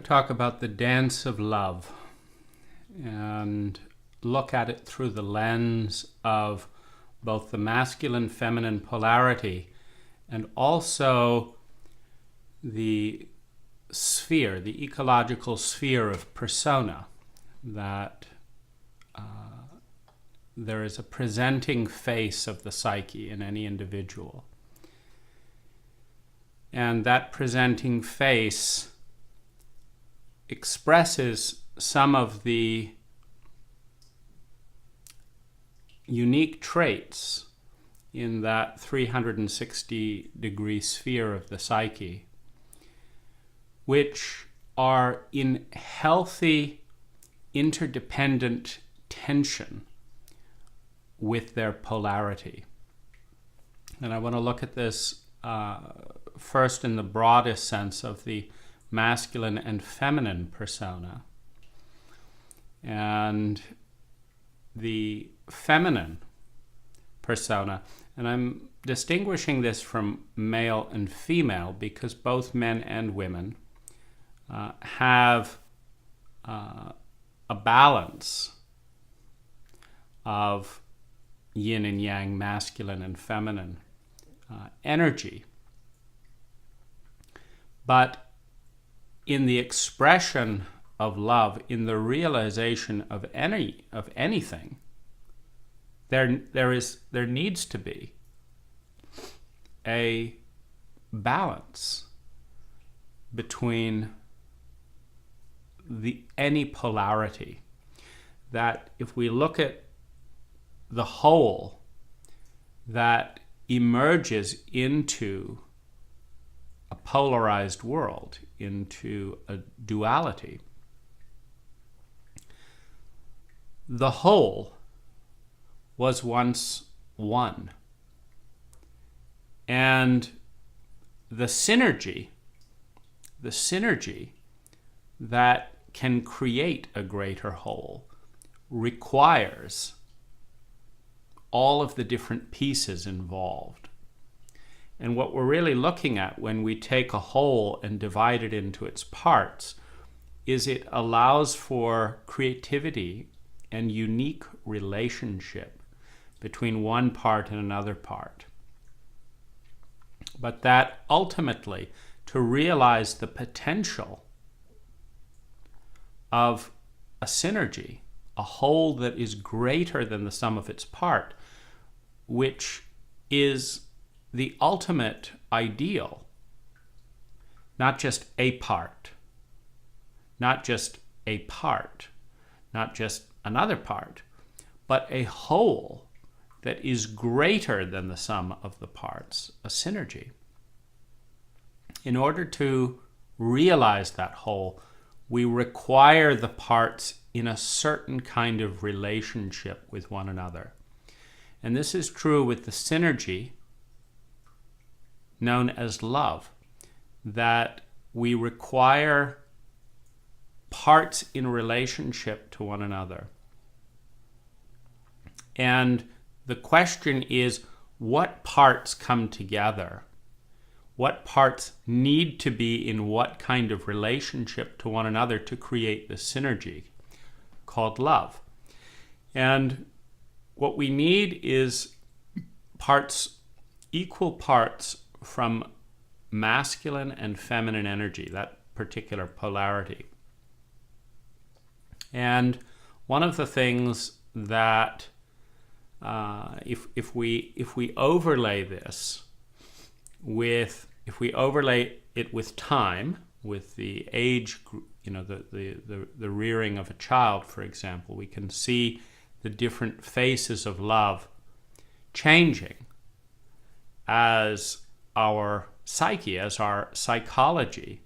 to talk about the dance of love and look at it through the lens of both the masculine-feminine polarity and also the sphere, the ecological sphere of persona, that there is a presenting face of the psyche in any individual. And that presenting face expresses some of the unique traits in that 360-degree sphere of the psyche, which are in healthy, interdependent tension with their polarity. And I want to look at this first in the broadest sense of the masculine and feminine persona. And the feminine persona, and I'm distinguishing this from male and female because both men and women have a balance of yin and yang, masculine and feminine energy. But in the expression of love, in the realization of anything, there needs to be a balance between any polarity. That if we look at the whole that emerges into a polarized world, into a duality, the whole was once one. And the synergy that can create a greater whole requires all of the different pieces involved. And what we're really looking at when we take a whole and divide it into its parts is it allows for creativity and unique relationship between one part and another part. But that ultimately, to realize the potential of a synergy, a whole that is greater than the sum of its part, which is the ultimate ideal, not just a part, not just a part, not just another part, but a whole that is greater than the sum of the parts, a synergy. In order to realize that whole, we require the parts in a certain kind of relationship with one another. And this is true with the synergy known as love, that we require parts in relationship to one another. And the question is, what parts come together? What parts need to be in what kind of relationship to one another to create the synergy called love? And what we need is parts, equal parts from masculine and feminine energy, that particular polarity. And one of the things that if we overlay this with, if we overlay it with time, with the age, the rearing of a child, for example, we can see the different faces of love changing as our psyche, as our psychology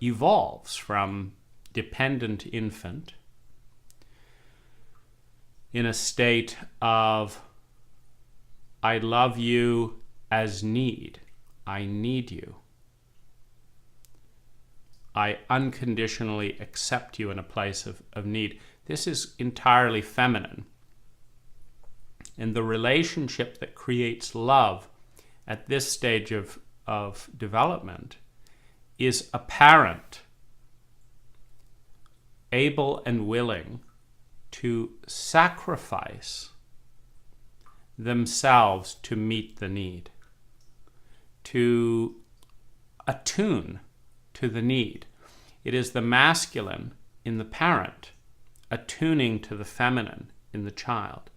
evolves from dependent infant in a state of I love you as need. I need you. I unconditionally accept you in a place of need. This is entirely feminine. And the relationship that creates love at this stage of development is apparent able and willing to sacrifice themselves to meet the need, to attune to the need. It is the masculine in the parent attuning to the feminine in the child.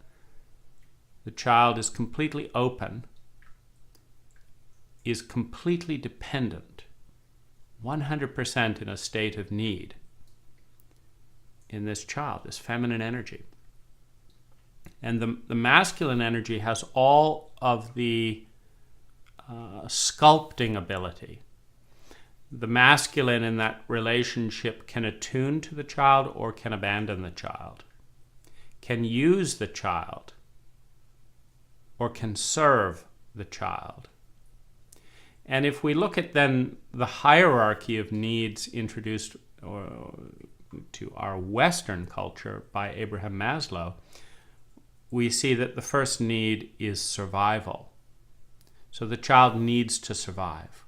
The child is completely open, is completely dependent, 100% in a state of need in this child, this feminine energy. And the masculine energy has all of the sculpting ability. The masculine in that relationship can attune to the child or can abandon the child, can use the child or can serve the child. And if we look at then the hierarchy of needs introduced to our Western culture by Abraham Maslow, we see that the first need is survival. So the child needs to survive.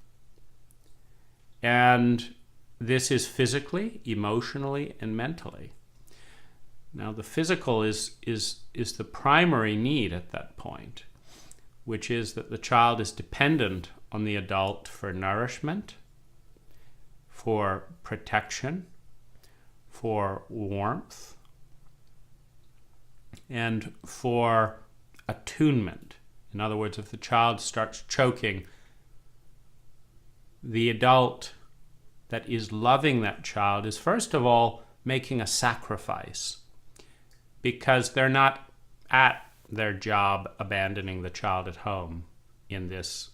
And this is physically, emotionally, and mentally. Now the physical is the primary need at that point, which is that the child is dependent on the adult for nourishment, for protection, for warmth, and for attunement. In other words, if the child starts choking, the adult that is loving that child is first of all making a sacrifice, because they're not at their job abandoning the child at home in this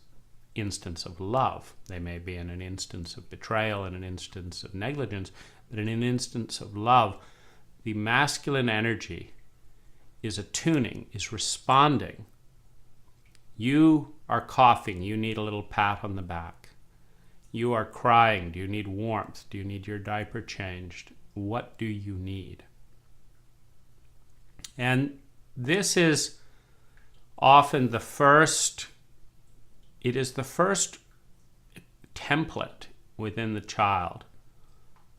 instance of love. They may be in an instance of betrayal, in an instance of negligence, but in an instance of love, the masculine energy is attuning, is responding. You are coughing, you need a little pat on the back. You are crying, do you need warmth? Do you need your diaper changed? What do you need? And this is often the first template within the child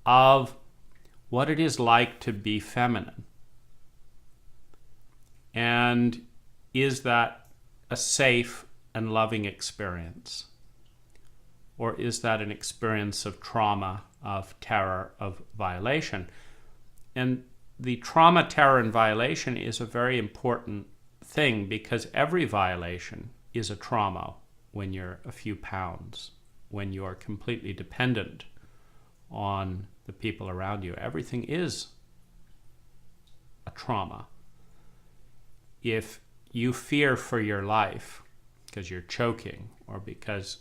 of what it is like to be feminine. And is that a safe and loving experience? Or is that an experience of trauma, of terror, of violation? And the trauma, terror, and violation is a very important thing, because every violation is a trauma when you're a few pounds, when you're completely dependent on the people around you. Everything is a trauma. If you fear for your life because you're choking, or because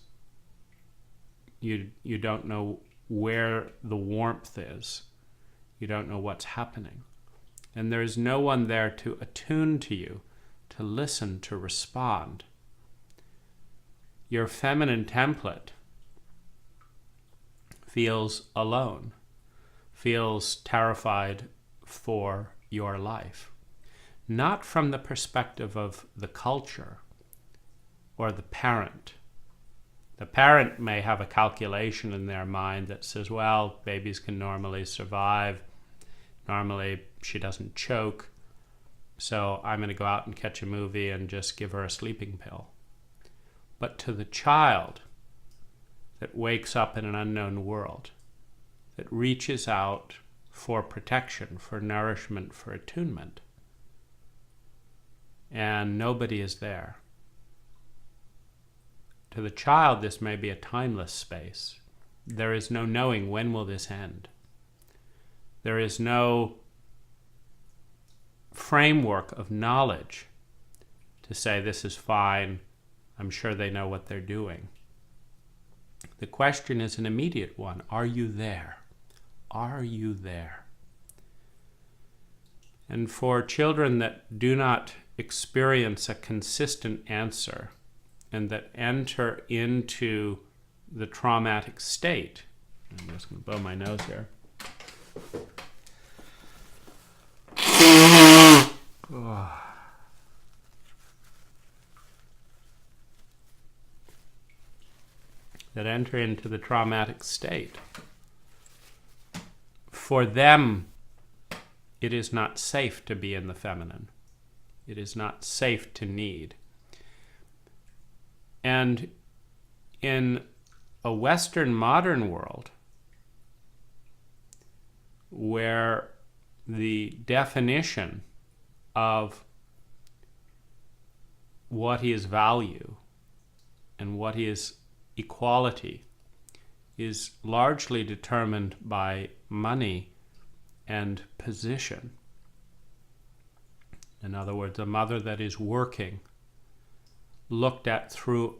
you don't know where the warmth is, you don't know what's happening, and there's no one there to attune to you, to listen, to respond, your feminine template feels alone, feels terrified for your life. Not from the perspective of the culture or the parent. The parent may have a calculation in their mind that says, well, babies can normally survive. Normally she doesn't choke, so I'm going to go out and catch a movie and just give her a sleeping pill. But to the child that wakes up in an unknown world, that reaches out for protection, for nourishment, for attunement, and nobody is there. To the child, this may be a timeless space. There is no knowing when will this end. There is no framework of knowledge to say this is fine, I'm sure they know what they're doing. The question is an immediate one. Are you there? Are you there? And for children that do not experience a consistent answer and that enter into the traumatic state, I'm just going to blow my nose here. Oh. That enter into the traumatic state, for them it is not safe to be in the feminine. It is not safe to need. And in a Western modern world, where the definition of what is value and what is equality is largely determined by money and position. In other words, a mother that is working, looked at through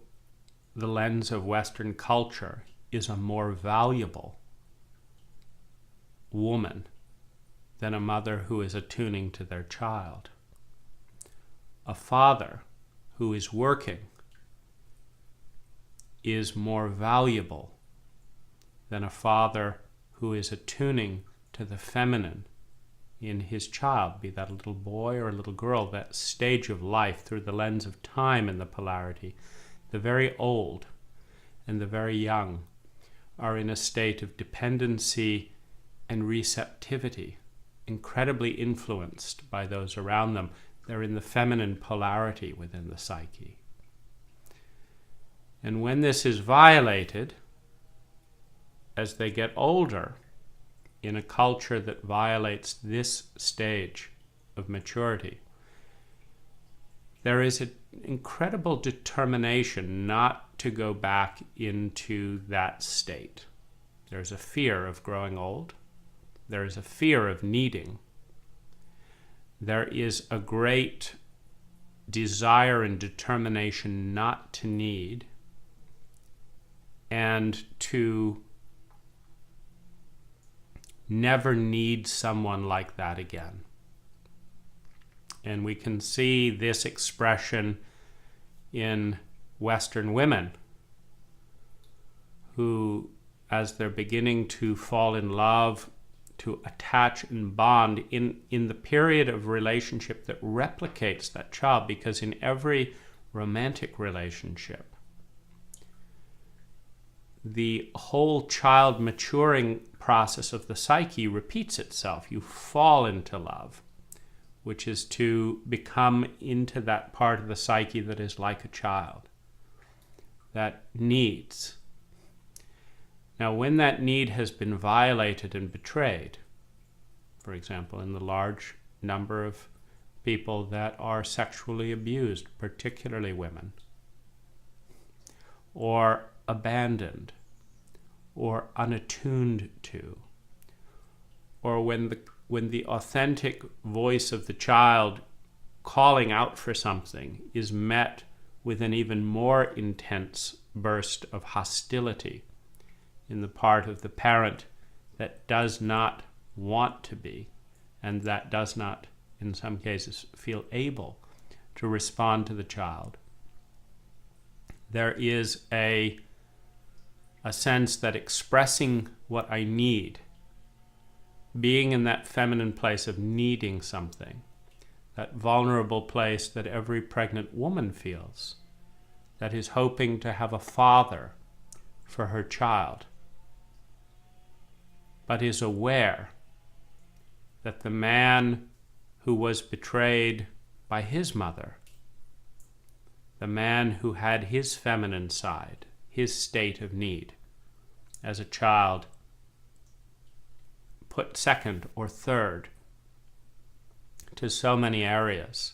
the lens of Western culture, is a more valuable woman than a mother who is attuning to their child. A father who is working is more valuable than a father who is attuning to the feminine in his child, be that a little boy or a little girl, that stage of life through the lens of time and the polarity. The very old and the very young are in a state of dependency and receptivity, incredibly influenced by those around them. They're in the feminine polarity within the psyche. And when this is violated, as they get older, in a culture that violates this stage of maturity, there is an incredible determination not to go back into that state. There's a fear of growing old. There is a fear of needing. There is a great desire and determination not to need and to never need someone like that again. And we can see this expression in Western women who, as they're beginning to fall in love, to attach and bond in the period of relationship that replicates that child, because in every romantic relationship, the whole child maturing process of the psyche repeats itself. You fall into love, which is to become into that part of the psyche that is like a child, that needs. Now, when that need has been violated and betrayed, for example, in the large number of people that are sexually abused, particularly women, or abandoned, or unattuned to, or when the authentic voice of the child calling out for something is met with an even more intense burst of hostility in the part of the parent that does not want to be, and that does not, in some cases, feel able to respond to the child. There is a sense that expressing what I need, being in that feminine place of needing something, that vulnerable place that every pregnant woman feels, that is hoping to have a father for her child, but is aware that the man who was betrayed by his mother, the man who had his feminine side, his state of need as a child, put second or third to so many areas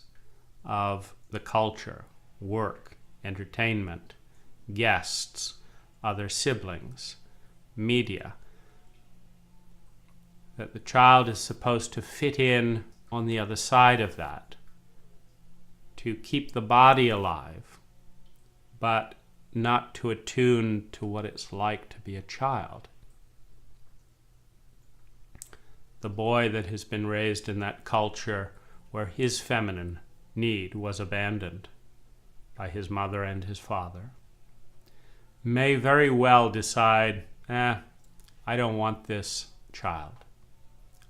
of the culture, work, entertainment, guests, other siblings, media, that the child is supposed to fit in on the other side of that, to keep the body alive, but not to attune to what it's like to be a child. The boy that has been raised in that culture where his feminine need was abandoned by his mother and his father may very well decide, I don't want this child.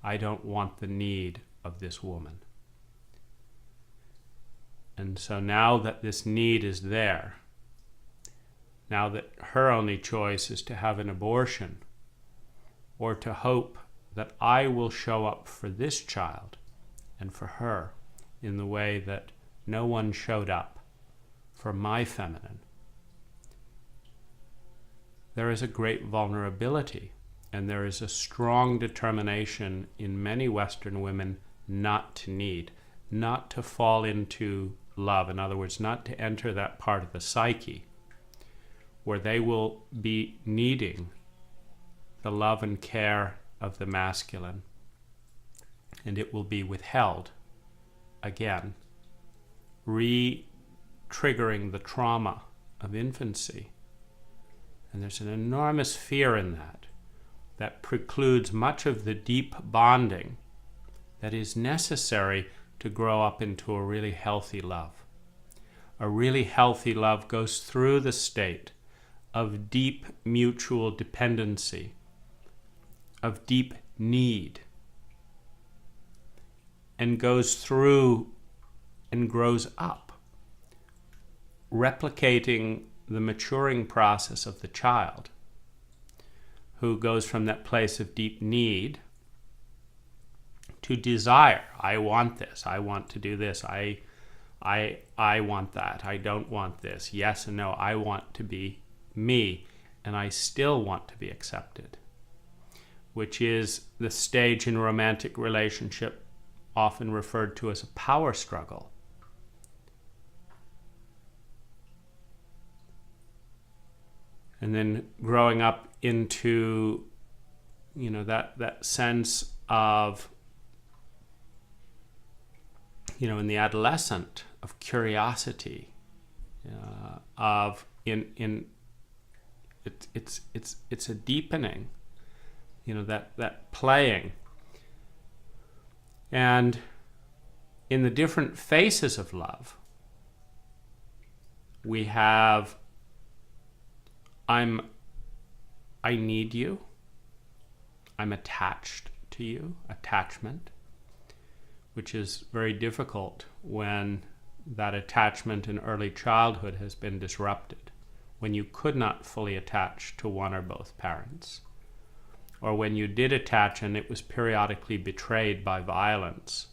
I don't want the need of this woman. And so now that this need is there, now that her only choice is to have an abortion or to hope that I will show up for this child and for her in the way that no one showed up for my feminine, there is a great vulnerability, and there is a strong determination in many Western women not to need, not to fall into love. In other words, not to enter that part of the psyche where they will be needing the love and care of the masculine, and it will be withheld again, re-triggering the trauma of infancy. And there's an enormous fear in that precludes much of the deep bonding that is necessary to grow up into a really healthy love. A really healthy love goes through the state of deep mutual dependency, of deep need, and goes through and grows up, replicating the maturing process of the child, who goes from that place of deep need to desire. I want this. I want to do this. I want that. I don't want this. Yes and no. I want to be me, and I still want to be accepted, which is the stage in romantic relationship often referred to as a power struggle. And then growing up into, that sense of, in the adolescent, of curiosity, it's a deepening, that playing. And in the different phases of love, we have I need you. I'm attached to you, attachment, which is very difficult when that attachment in early childhood has been disrupted, when you could not fully attach to one or both parents, or when you did attach and it was periodically betrayed by violence,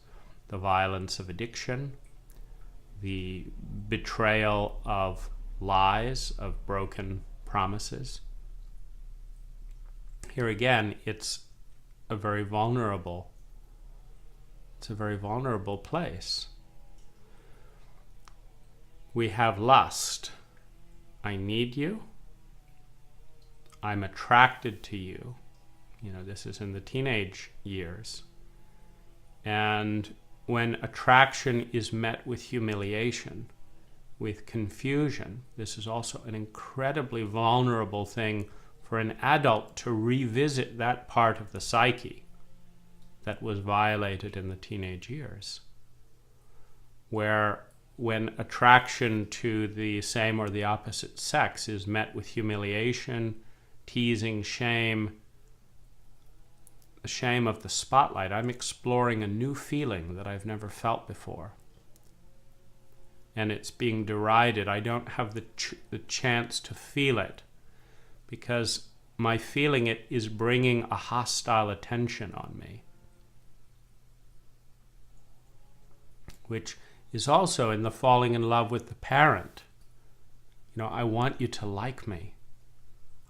the violence of addiction, the betrayal of lies, of broken promises. Here again, it's a very vulnerable place. We have lust. I need you. I'm attracted to you. This is in the teenage years. And when attraction is met with humiliation, with confusion, this is also an incredibly vulnerable thing for an adult to revisit that part of the psyche that was violated in the teenage years, where when attraction to the same or the opposite sex is met with humiliation, teasing, shame, the shame of the spotlight, I'm exploring a new feeling that I've never felt before. And it's being derided. I don't have the chance to feel it because my feeling it is bringing a hostile attention on me, which is also in the falling in love with the parent. I want you to like me.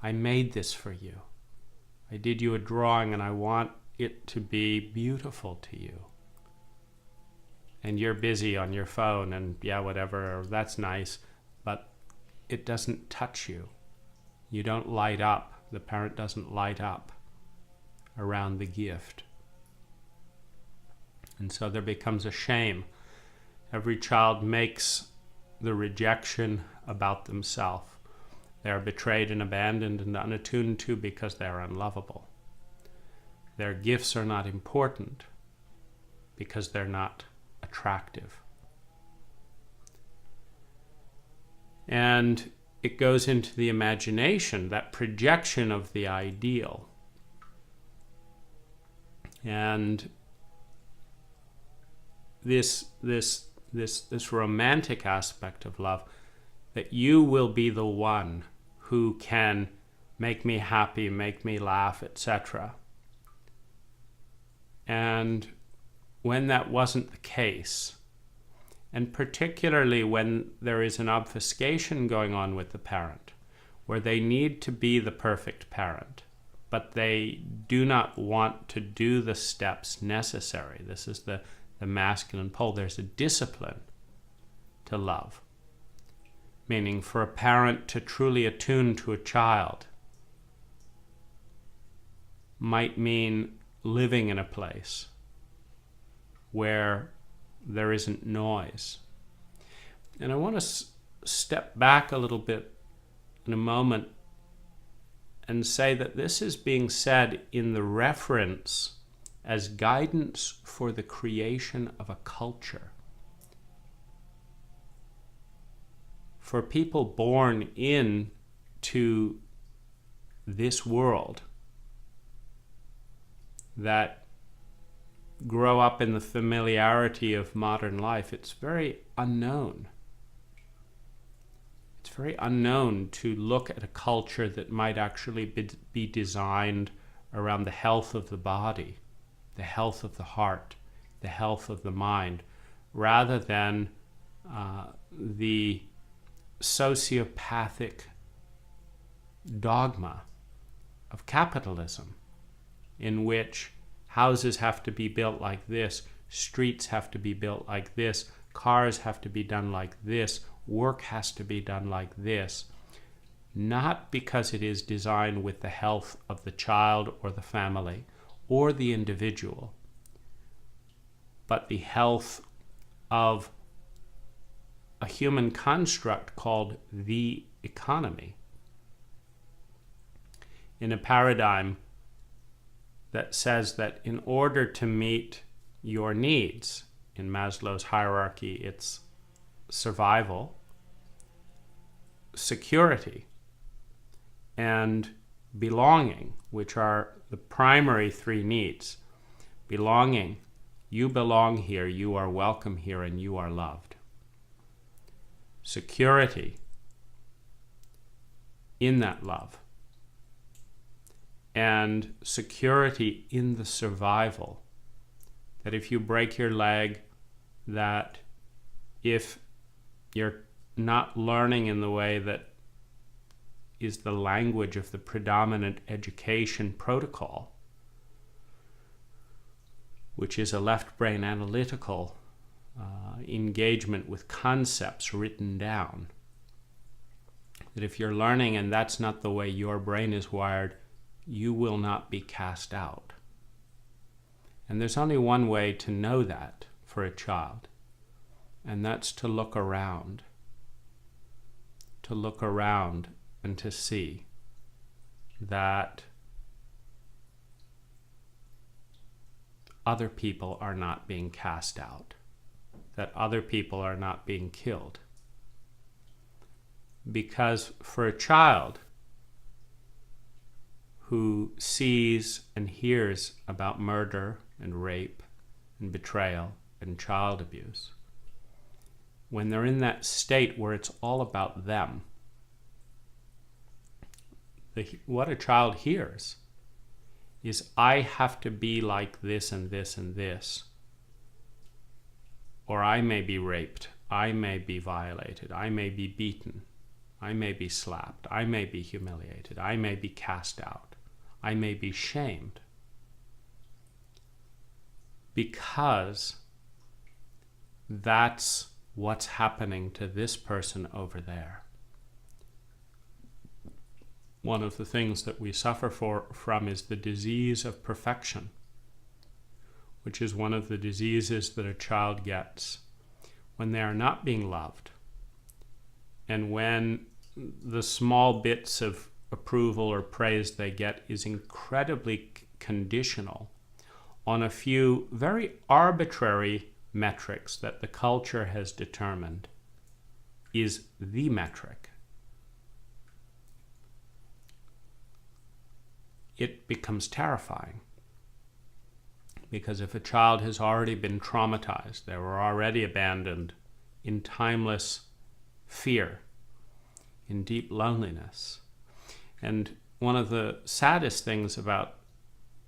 I made this for you. I did you a drawing and I want it to be beautiful to you. And you're busy on your phone and whatever, that's nice, but it doesn't touch you. You don't light up. The parent doesn't light up around the gift. And so there becomes a shame. Every child makes the rejection about themselves. They are betrayed and abandoned and unattuned to because they are unlovable. Their gifts are not important because they're not attractive. And it goes into the imagination, that projection of the ideal. And this romantic aspect of love, that you will be the one who can make me happy, make me laugh, etc. And when that wasn't the case, and particularly when there is an obfuscation going on with the parent, where they need to be the perfect parent, but they do not want to do the steps necessary. This is the masculine pole. There's a discipline to love, meaning for a parent to truly attune to a child might mean living in a place where there isn't noise. And I want to step back a little bit in a moment and say that this is being said in the reference as guidance for the creation of a culture. For people born into this world that grow up in the familiarity of modern life, it's very unknown. It's very unknown to look at a culture that might actually be designed around the health of the body, the health of the heart, the health of the mind, rather than the sociopathic dogma of capitalism, in which houses have to be built like this, streets have to be built like this, cars have to be done like this, work has to be done like this, not because it is designed with the health of the child or the family or the individual, but the health of a human construct called the economy, in a paradigm that says that in order to meet your needs, in Maslow's hierarchy, it's survival, security, and belonging, which are the primary three needs. Belonging, you belong here, you are welcome here, and you are loved. Security, in that love. And security in the survival, that if you break your leg, that if you're not learning in the way that is the language of the predominant education protocol, which is a left brain analytical engagement with concepts written down, that if you're learning and that's not the way your brain is wired, you will not be cast out. And there's only one way to know that for a child, and that's to look around. To look around and to see that other people are not being cast out, that other people are not being killed. Because for a child who sees and hears about murder and rape and betrayal and child abuse, when they're in that state where it's all about them, what a child hears is, I have to be like this and this and this, or I may be raped, I may be violated, I may be beaten, I may be slapped, I may be humiliated, I may be cast out, I may be shamed, because that's what's happening to this person over there. One of the things that we suffer from is the disease of perfection, which is one of the diseases that a child gets when they are not being loved, and when the small bits of approval or praise they get is incredibly conditional on a few very arbitrary metrics that the culture has determined is the metric. It becomes terrifying, because if a child has already been traumatized, they were already abandoned in timeless fear, in deep loneliness. And one of the saddest things about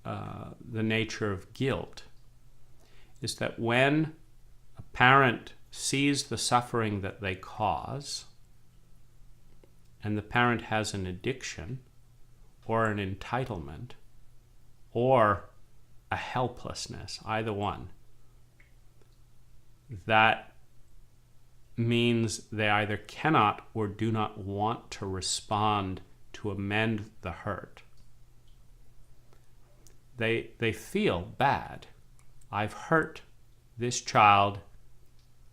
the nature of guilt is that when a parent sees the suffering that they cause, and the parent has an addiction or an entitlement or a helplessness, either one, that means they either cannot or do not want to respond to amend the hurt. They feel bad. I've hurt this child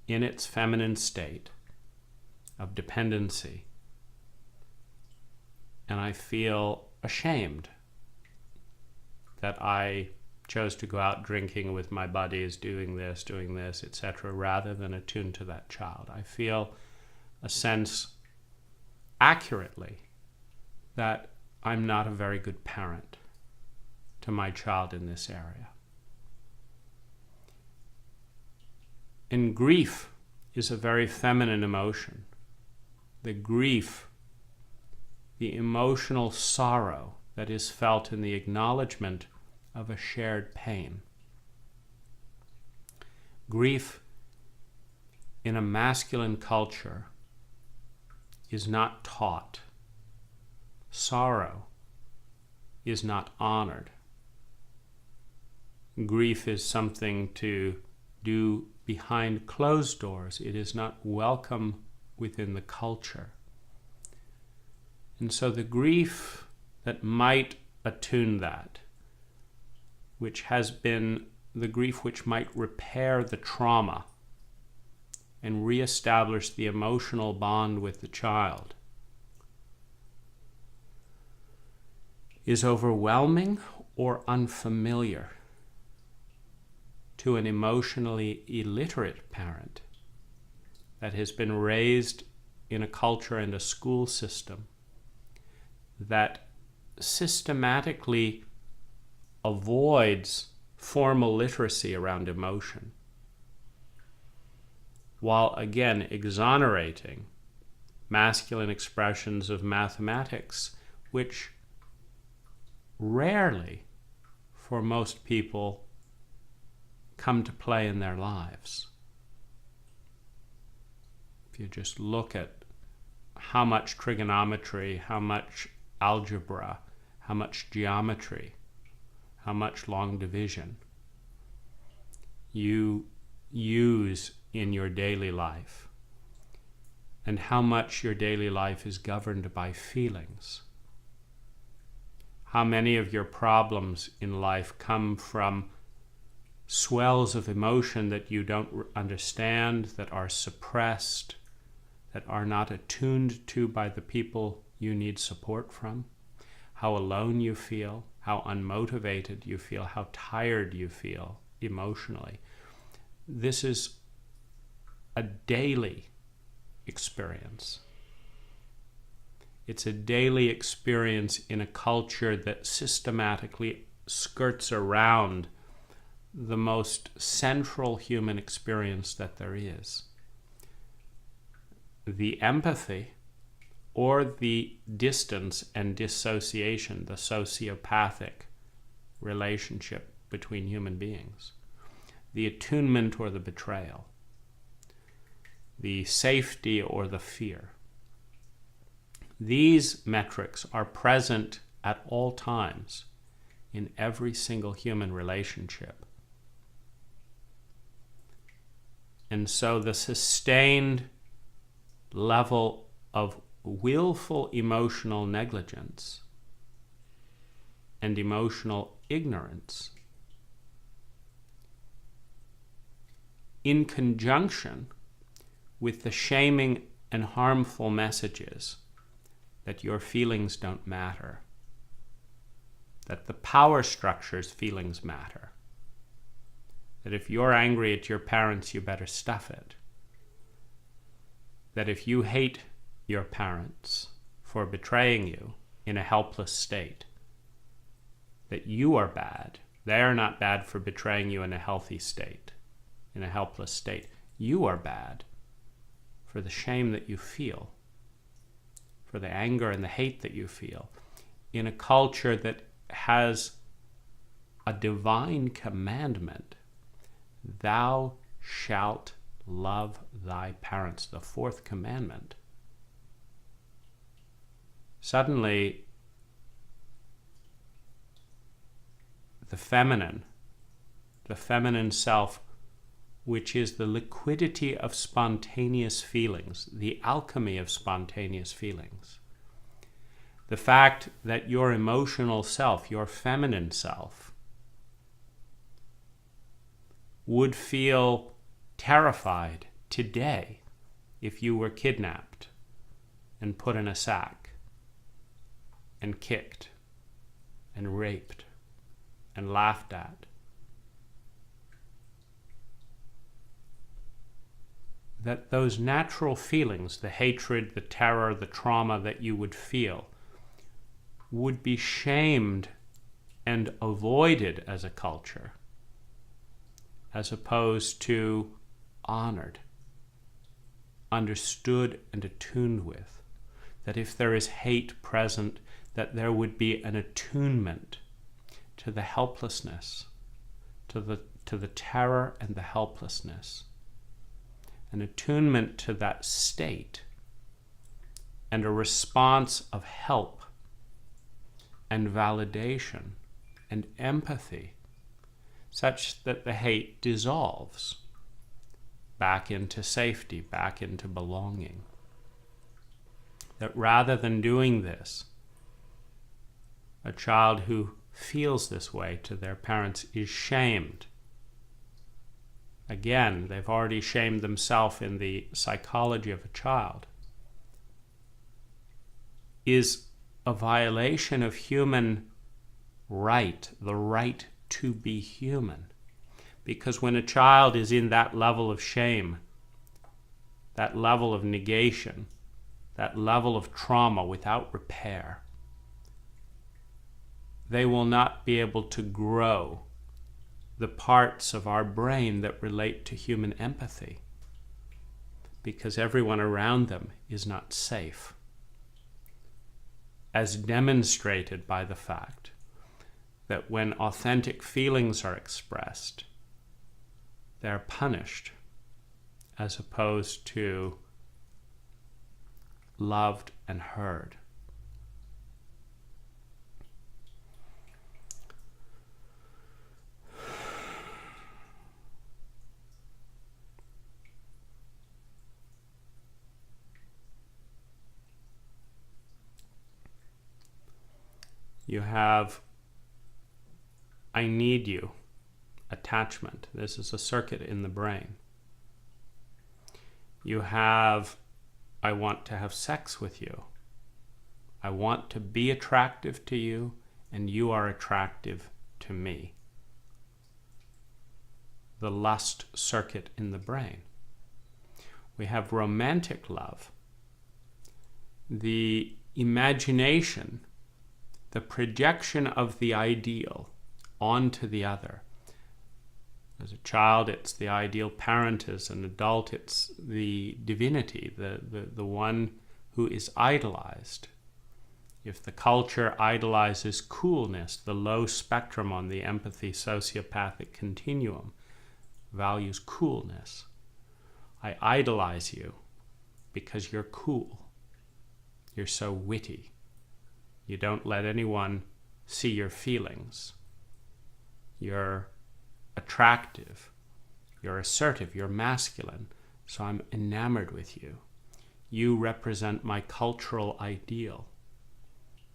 in its feminine state of dependency, and I feel ashamed that I chose to go out drinking with my buddies, doing this, etc., rather than attune to that child. I feel a sense accurately that I'm not a very good parent to my child in this area. And grief is a very feminine emotion. The grief, the emotional sorrow that is felt in the acknowledgement of a shared pain. Grief in a masculine culture is not taught. Sorrow is not honored. Grief is something to do behind closed doors. It is not welcome within the culture. And so the grief that might attune that, which has been the grief which might repair the trauma and reestablish the emotional bond with the child, is overwhelming or unfamiliar to an emotionally illiterate parent that has been raised in a culture and a school system that systematically avoids formal literacy around emotion, while again exonerating masculine expressions of mathematics, which rarely, for most people, come to play in their lives. If you just look at how much trigonometry, how much algebra, how much geometry, how much long division you use in your daily life, and how much your daily life is governed by feelings. How many of your problems in life come from swells of emotion that you don't understand, that are suppressed, that are not attuned to by the people you need support from. How alone you feel, how unmotivated you feel, how tired you feel emotionally. This is a daily experience. It's a daily experience in a culture that systematically skirts around the most central human experience that there is. The empathy or the distance and dissociation, the sociopathic relationship between human beings, the attunement or the betrayal, the safety or the fear. These metrics are present at all times in every single human relationship. And so the sustained level of willful emotional negligence and emotional ignorance, in conjunction with the shaming and harmful messages that your feelings don't matter, that the power structure's feelings matter, that if you're angry at your parents, you better stuff it, that if you hate your parents for betraying you in a helpless state, that you are bad. They are not bad for betraying you in a healthy state, in a helpless state. You are bad for the shame that you feel, for the anger and the hate that you feel, in a culture that has a divine commandment Thou shalt love thy parents, the fourth commandment. Suddenly, the feminine self, which is the liquidity of spontaneous feelings, the alchemy of spontaneous feelings, the fact that your emotional self, your feminine self, would feel terrified today if you were kidnapped and put in a sack and kicked and raped and laughed at. That those natural feelings, the hatred, the terror, the trauma that you would feel, would be shamed and avoided as a culture, as opposed to honored, understood, and attuned with. That if there is hate present, that there would be an attunement to the helplessness, to the terror and the helplessness, an attunement to that state, and a response of help and validation and empathy, such that the hate dissolves back into safety, back into belonging. That rather than doing this, a child who feels this way to their parents is shamed. Again, they've already shamed themselves in the psychology of a child. Is a violation of human right, the right to be human. Because when a child is in that level of shame, that level of negation, that level of trauma without repair, they will not be able to grow the parts of our brain that relate to human empathy, because everyone around them is not safe, as demonstrated by the fact that when authentic feelings are expressed, they're punished as opposed to loved and heard. You have I need you attachment. This is a circuit in the brain. You have I want to have sex with you. I want to be attractive to you, and you are attractive to me. The lust circuit in the brain. We have romantic love. The imagination, the projection of the ideal onto the other. As a child, it's the ideal parent. As an adult, it's the divinity, the one who is idolized. If the culture idolizes coolness, the low spectrum on the empathy sociopathic continuum values coolness. I idolize you because you're cool. You're so witty. You don't let anyone see your feelings. You're attractive. You're assertive. You're masculine. So I'm enamored with you. You represent my cultural ideal.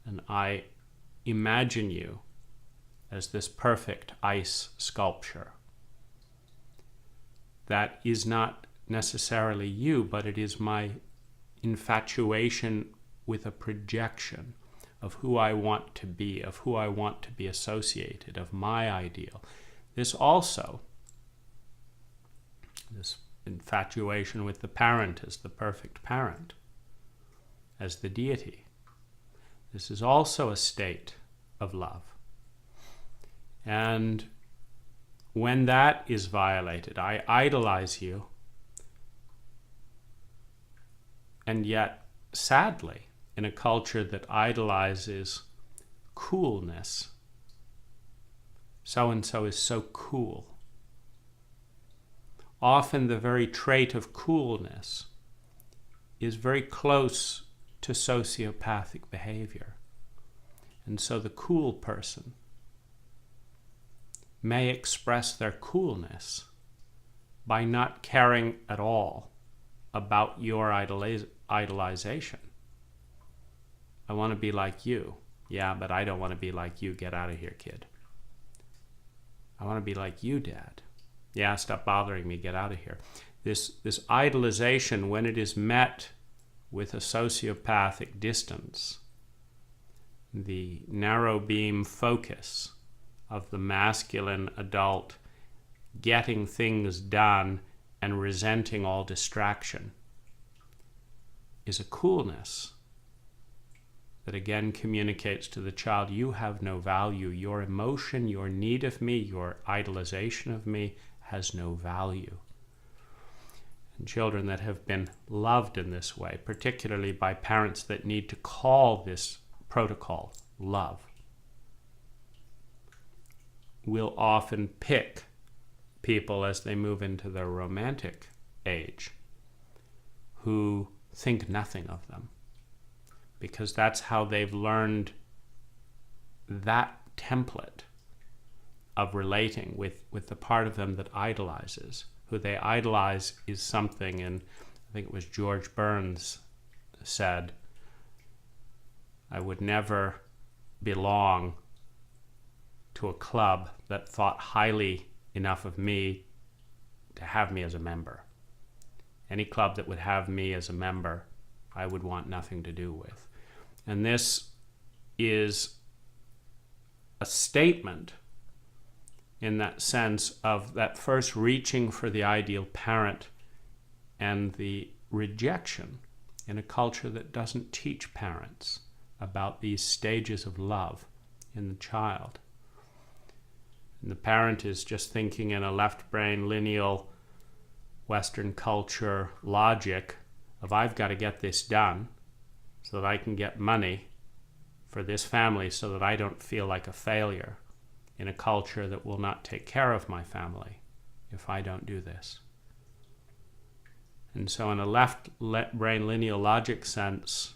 And I imagine you as this perfect ice sculpture. That is not necessarily you, but it is my infatuation with a projection of who I want to be, of who I want to be associated, of my ideal. This also, this infatuation with the parent as the perfect parent, as the deity. This is also a state of love. And when that is violated, I idolize you, and yet, sadly, in a culture that idolizes coolness, so-and-so is so cool. often the very trait of coolness is very close to sociopathic behavior. And so the cool person may express their coolness by not caring at all about your idolization. I want to be like you. Yeah, but I don't want to be like you. Get out of here, kid. I want to be like you, Dad. Yeah, stop bothering me. Get out of here. This idolization, when it is met with a sociopathic distance, the narrow beam focus of the masculine adult getting things done and resenting all distraction, is a coolness that again communicates to the child, you have no value. Your emotion, your need of me, your idolization of me has no value. And children that have been loved in this way, particularly by parents that need to call this protocol love, will often pick people as they move into their romantic age who think nothing of them, because that's how they've learned that template of relating with the part of them that idolizes. Who they idolize is something, and I think it was George Burns said, I would never belong to a club that thought highly enough of me to have me as a member. Any club that would have me as a member, I would want nothing to do with. And this is a statement in that sense of that first reaching for the ideal parent and the rejection in a culture that doesn't teach parents about these stages of love in the child. And the parent is just thinking in a left brain, lineal, Western culture logic of I've got to get this done so that I can get money for this family so that I don't feel like a failure in a culture that will not take care of my family if I don't do this. And so in a left brain lineal logic sense,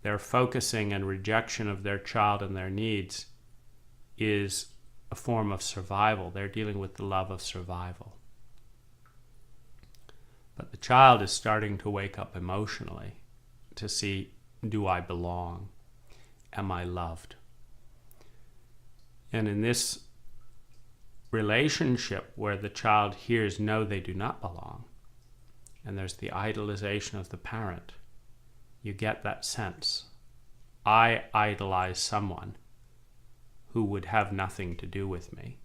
their focusing and rejection of their child and their needs is a form of survival. They're dealing with the love of survival. But the child is starting to wake up emotionally to see, do I belong? Am I loved? And in this relationship where the child hears, no, they do not belong, and there's the idolization of the parent, you get that sense. I idolize someone who would have nothing to do with me.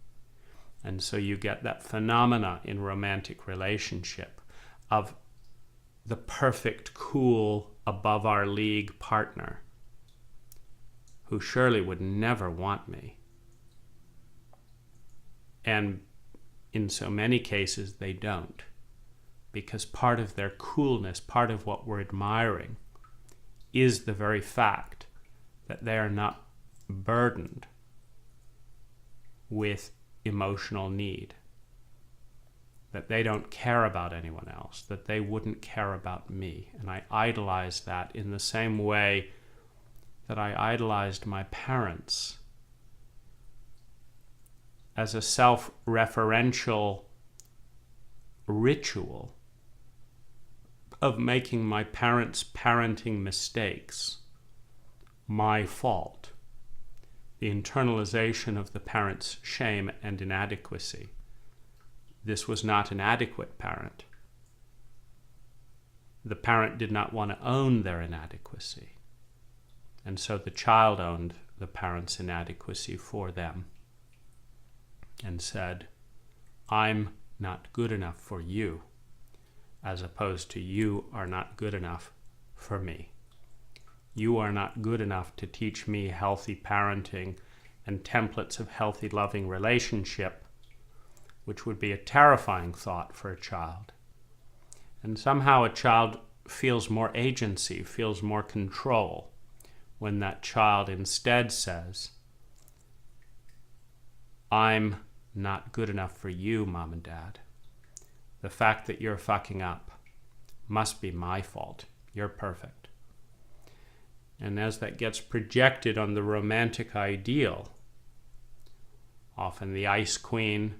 And so you get that phenomena in romantic relationship of the perfect, cool, above our league partner who surely would never want me. And in so many cases, they don't. Because part of their coolness, part of what we're admiring, is the very fact that they are not burdened with emotional need, that they don't care about anyone else, that they wouldn't care about me. And I idolize that in the same way that I idolized my parents as a self-referential ritual of making my parents' parenting mistakes my fault, the internalization of the parent's shame and inadequacy. This was not an adequate parent. The parent did not want to own their inadequacy, and so the child owned the parent's inadequacy for them and said, I'm not good enough for you, as opposed to you are not good enough for me. You are not good enough to teach me healthy parenting and templates of healthy, loving relationship, which would be a terrifying thought for a child. And somehow a child feels more agency, feels more control, when that child instead says, I'm not good enough for you, Mom and Dad. The fact that you're fucking up must be my fault. You're perfect. And as that gets projected on the romantic ideal, often the Ice Queen,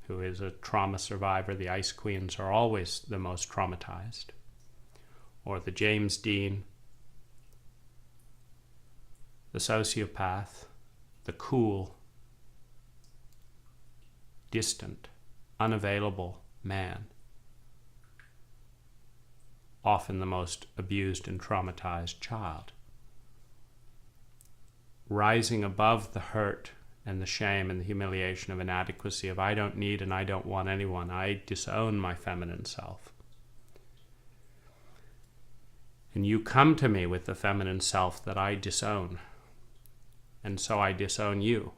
who is a trauma survivor, the Ice Queens are always the most traumatized, or the James Dean, the sociopath, the cool, distant, unavailable man, often the most abused and traumatized child. Rising above the hurt and the shame and the humiliation of inadequacy, of I don't need and I don't want anyone, I disown my feminine self. And you come to me with the feminine self that I disown, and so I disown you.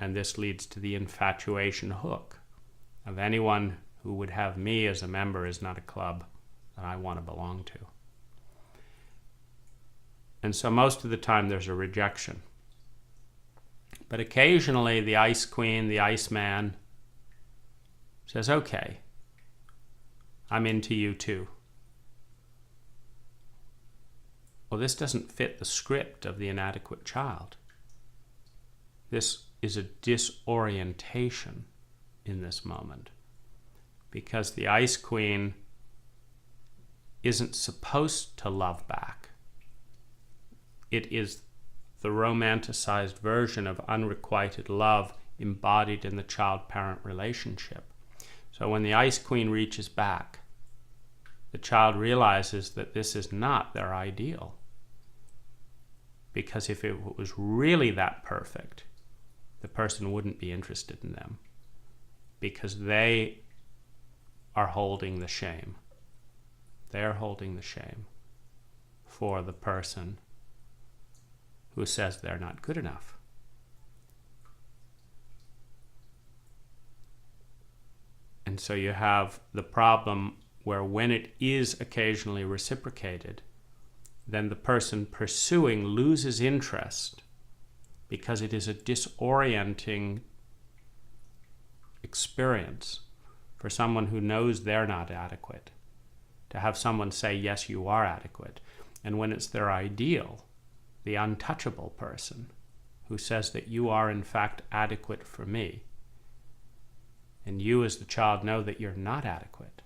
And this leads to the infatuation hook of anyone who would have me as a member is not a club that I want to belong to. And so most of the time there's a rejection. But occasionally the Ice Queen, the Ice Man says, okay, I'm into you too. Well, this doesn't fit the script of the inadequate child. This is a disorientation in this moment, because the Ice Queen isn't supposed to love back. It is the romanticized version of unrequited love embodied in the child-parent relationship. So when the Ice Queen reaches back, the child realizes that this is not their ideal. Because if it was really that perfect, the person wouldn't be interested in them, because they are holding the shame. They're holding the shame for the person who says they're not good enough. And so you have the problem where when it is occasionally reciprocated, then the person pursuing loses interest because it is a disorienting experience for someone who knows they're not adequate to have someone say, yes, you are adequate. And when it's their ideal, the untouchable person who says that you are in fact adequate for me, and you as the child know that you're not adequate.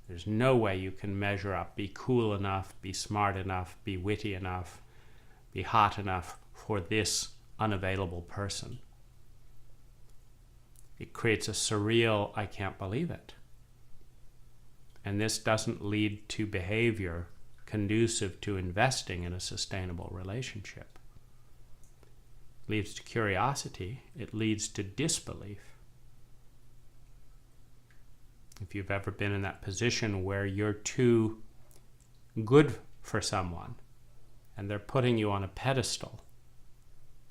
There's no way you can measure up, be cool enough, be smart enough, be witty enough, be hot enough for this unavailable person. It creates a surreal, I can't believe it. And this doesn't lead to behavior conducive to investing in a sustainable relationship. It leads to curiosity. It leads to disbelief. If you've ever been in that position where you're too good for someone and they're putting you on a pedestal,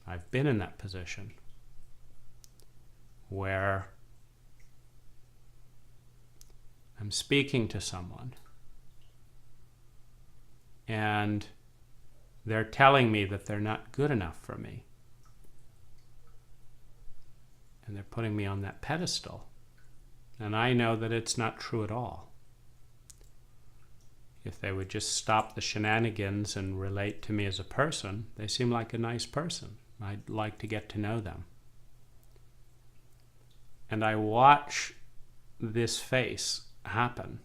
I've been in that position where I'm speaking to someone and they're telling me that they're not good enough for me. And they're putting me on that pedestal. And I know that it's not true at all. If they would just stop the shenanigans and relate to me as a person, they seem like a nice person. I'd like to get to know them. And I watch this face happen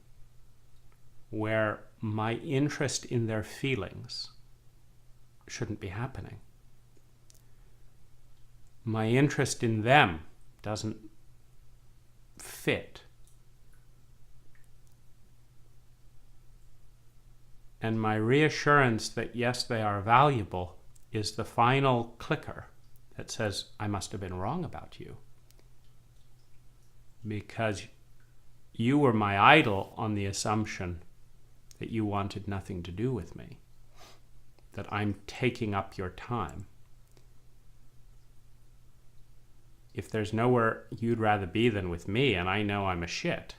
where my interest in their feelings shouldn't be happening. My interest in them doesn't fit. And my reassurance that yes, they are valuable is the final clicker that says, I must have been wrong about you. Because you were my idol on the assumption that you wanted nothing to do with me, that I'm taking up your time. If there's nowhere you'd rather be than with me, and I know I'm a shit,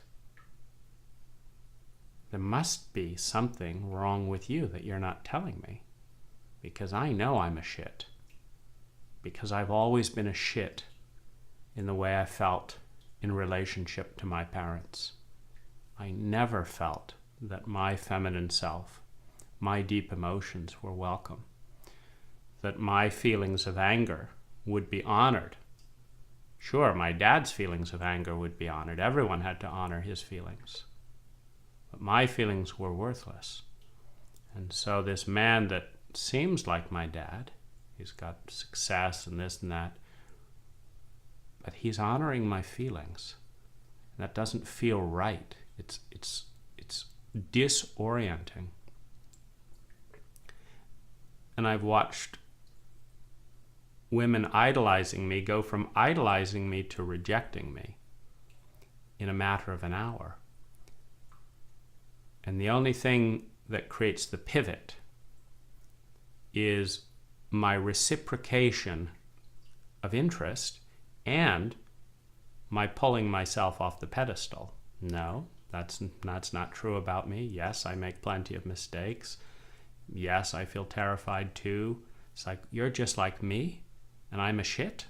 there must be something wrong with you that you're not telling me, because I know I'm a shit, because I've always been a shit in the way I felt in relationship to my parents. I never felt that my feminine self, my deep emotions were welcome, that my feelings of anger would be honored. Sure, my dad's feelings of anger would be honored. Everyone had to honor his feelings. But my feelings were worthless. And so this man that seems like my dad, he's got success and this and that, but he's honoring my feelings. And that doesn't feel right. It's disorienting. And I've watched women idolizing me go from idolizing me to rejecting me in a matter of an hour. And the only thing that creates the pivot is my reciprocation of interest and my pulling myself off the pedestal. No, that's not true about me. Yes, I make plenty of mistakes. Yes, I feel terrified too. It's like, you're just like me and I'm a shit?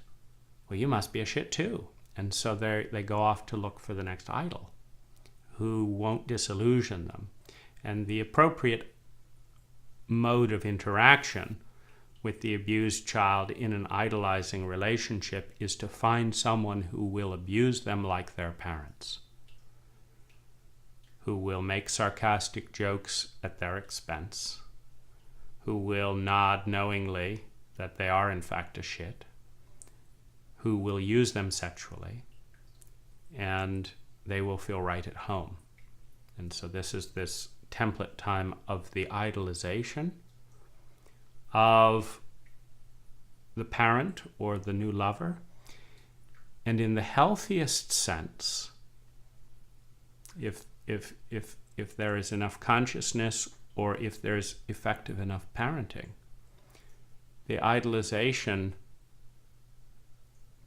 Well, you must be a shit too. And so they go off to look for the next idol who won't disillusion them. And the appropriate mode of interaction with the abused child in an idolizing relationship is to find someone who will abuse them like their parents, who will make sarcastic jokes at their expense, who will nod knowingly that they are in fact a shit, who will use them sexually, and they will feel right at home. And so this is this template time of the idolization of the parent or the new lover. And in the healthiest sense, if there is enough consciousness or if there's effective enough parenting, the idolization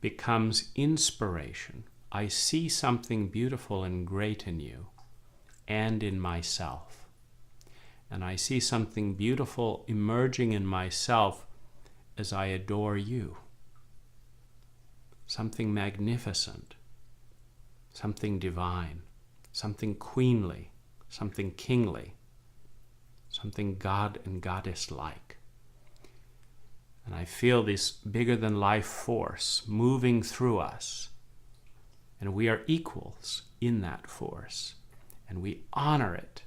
becomes inspiration. I see something beautiful and great in you and in myself. And I see something beautiful emerging in myself as I adore you. Something magnificent, something divine, something queenly, something kingly, something God and goddess-like. And I feel this bigger-than-life force moving through us. And we are equals in that force. And we honor it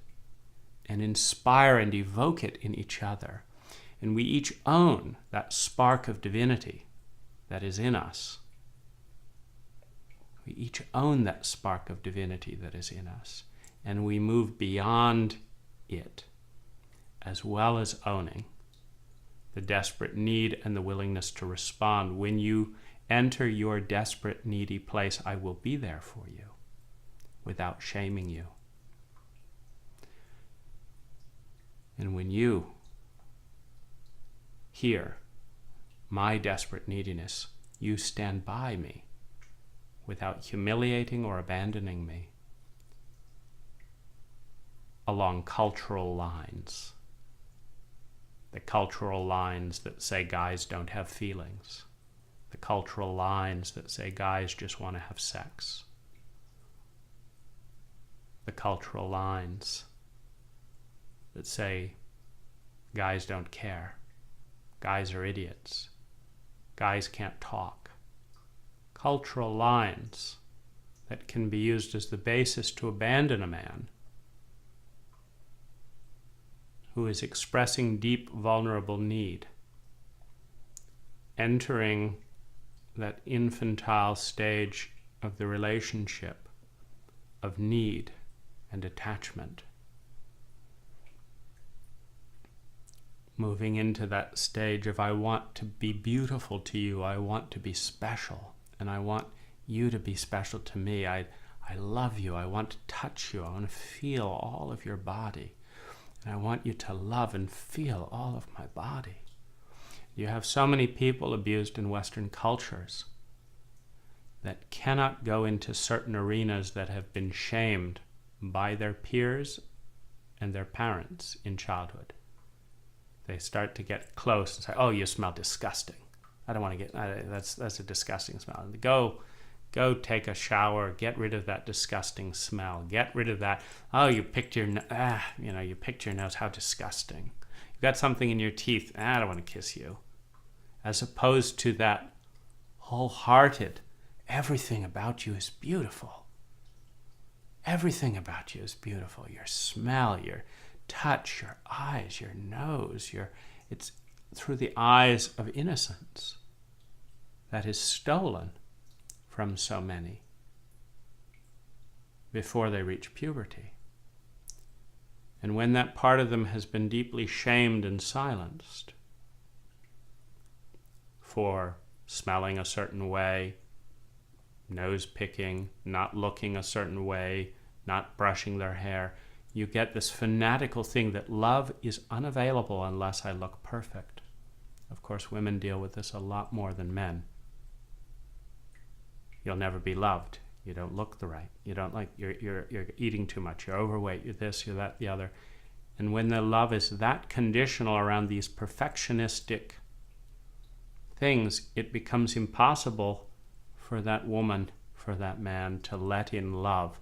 and inspire and evoke it in each other. And we each own that spark of divinity that is in us. We each own that spark of divinity that is in us. And we move beyond it, as well as owning the desperate need and the willingness to respond. When you enter your desperate, needy place, I will be there for you without shaming you. And when you hear my desperate neediness, you stand by me without humiliating or abandoning me along cultural lines. The cultural lines that say guys don't have feelings. The cultural lines that say guys just want to have sex. The cultural lines that say guys don't care. Guys are idiots. Guys can't talk. Cultural lines that can be used as the basis to abandon a man who is expressing deep, vulnerable need, entering that infantile stage of the relationship of need and attachment, moving into that stage of I want to be beautiful to you, I want to be special, and I want you to be special to me. I love you, I want to touch you, I want to feel all of your body. And I want you to love and feel all of my body. You have so many people abused in Western cultures that cannot go into certain arenas that have been shamed by their peers and their parents in childhood. They start to get close and say, oh, you smell disgusting. I don't want to get, that's a disgusting smell. And go Go take a shower. Get rid of that disgusting smell. Get rid of that. Oh, you picked your you picked your nose. How disgusting. You got something in your teeth. I don't want to kiss you. As opposed to that wholehearted, everything about you is beautiful. Everything about you is beautiful. Your smell, your touch, your eyes, your nose, it's through the eyes of innocence that is stolen from so many before they reach puberty. And when that part of them has been deeply shamed and silenced for smelling a certain way, nose picking, not looking a certain way, not brushing their hair, you get this fanatical thing that love is unavailable unless I look perfect. Of course, women deal with this a lot more than men. You'll never be loved. You don't look the right. You don't like, you're eating too much. You're overweight. You're this, you're that, the other. And when the love is that conditional around these perfectionistic things, it becomes impossible for that woman, for that man to let in love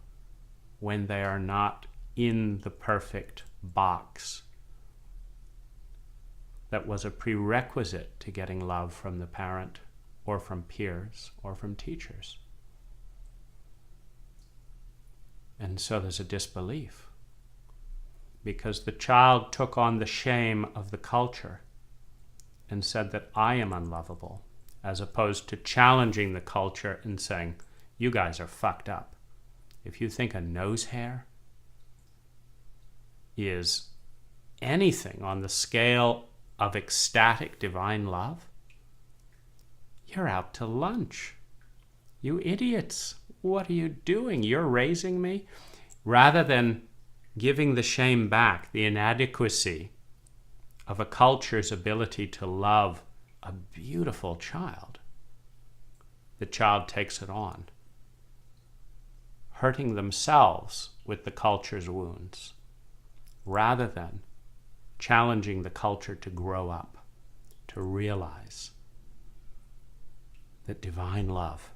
when they are not in the perfect box that was a prerequisite to getting love from the parent or from peers or from teachers. And so there's a disbelief because the child took on the shame of the culture and said that I am unlovable, as opposed to challenging the culture and saying, you guys are fucked up. If you think a nose hair is anything on the scale of ecstatic divine love, you're out to lunch. You idiots. What are you doing? You're raising me? Rather than giving the shame back, the inadequacy of a culture's ability to love a beautiful child, the child takes it on, hurting themselves with the culture's wounds, rather than challenging the culture to grow up, to realize that divine love,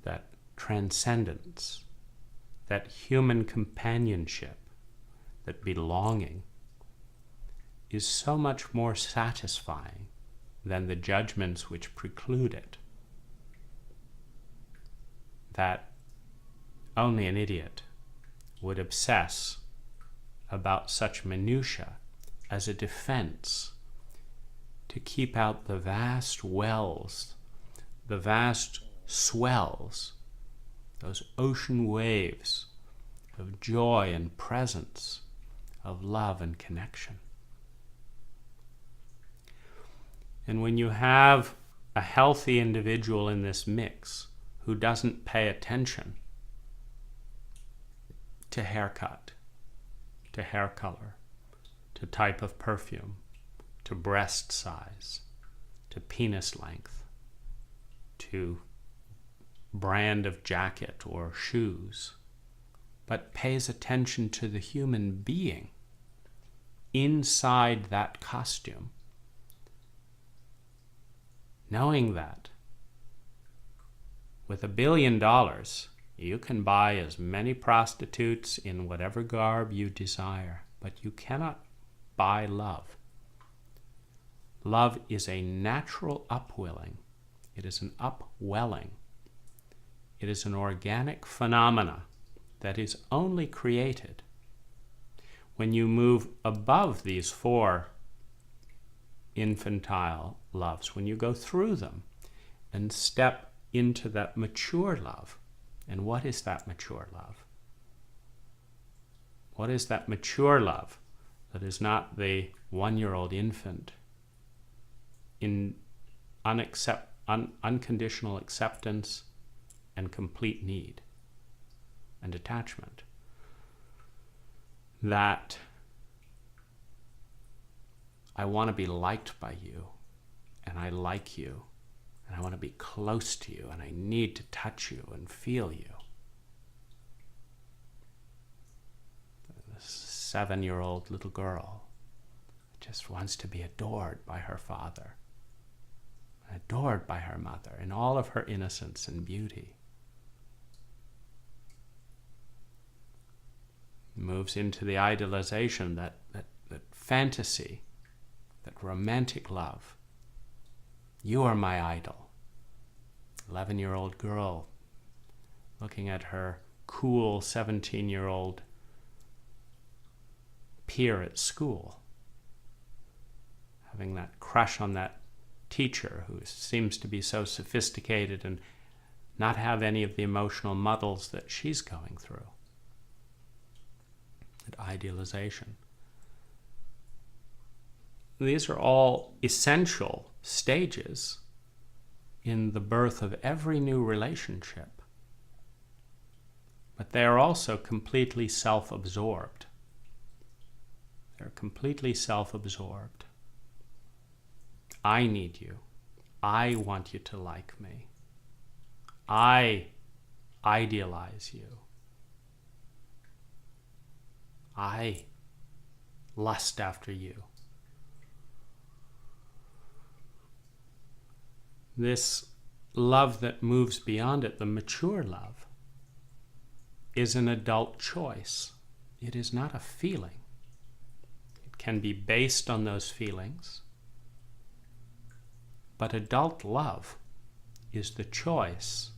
that transcendence, that human companionship, that belonging is so much more satisfying than the judgments which preclude it. That only an idiot would obsess about such minutiae as a defense to keep out the vast wells, the vast swells, those ocean waves of joy and presence, of love and connection. And when you have a healthy individual in this mix who doesn't pay attention to haircut, to hair color, to type of perfume, to breast size, to penis length, to brand of jacket or shoes, but pays attention to the human being inside that costume, knowing that with $1 billion, you can buy as many prostitutes in whatever garb you desire, but you cannot buy love. Love is a natural upwelling. It is an upwelling. It is an organic phenomena that is only created when you move above these 4 infantile loves, when you go through them and step into that mature love. And what is that mature love? What is that mature love that is not the 1-year-old infant in unconditional acceptance and complete need and attachment? That I want to be liked by you, and I like you, and I want to be close to you, and I need to touch you and feel you. The 7-year-old little girl just wants to be adored by her father. adored by her mother in all of her innocence and beauty. Moves into the idealization, that fantasy, that romantic love. You are my idol. 11-year-old girl looking at her cool 17-year-old peer at school, having that crush on that teacher who seems to be so sophisticated and not have any of the emotional muddles that she's going through. That idealization. These are all essential stages in the birth of every new relationship. But they are also completely self-absorbed. They're completely self-absorbed. I need you. I want you to like me. I idealize you. I lust after you. This love that moves beyond it, the mature love, is an adult choice. It is not a feeling. It can be based on those feelings. But adult love is the choice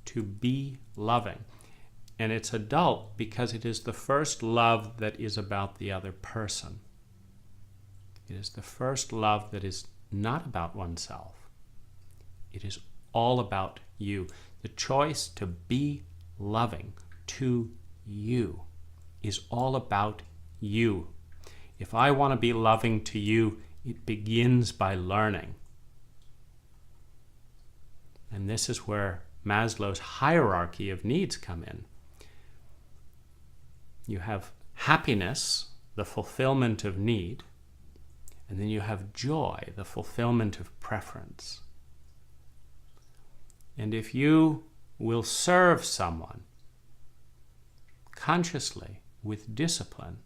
to be loving. And it's adult because it is the first love that is about the other person. It is the first love that is not about oneself. It is all about you. The choice to be loving to you is all about you. If I want to be loving to you, it begins by learning. And this is where Maslow's hierarchy of needs come in. You have happiness, the fulfillment of need, and then you have joy, the fulfillment of preference. And if you will serve someone consciously, with discipline,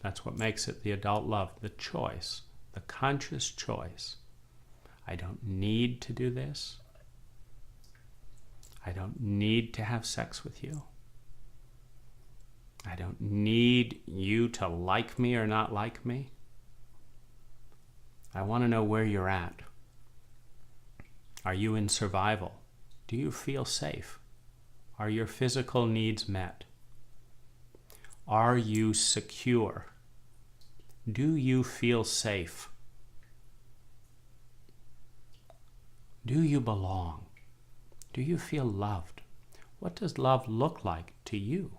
that's what makes it the adult love, the choice, the conscious choice. I don't need to do this. I don't need to have sex with you. I don't need you to like me or not like me. I want to know where you're at. Are you in survival? Do you feel safe? Are your physical needs met? Are you secure? Do you feel safe? Do you belong? Do you feel loved? What does love look like to you?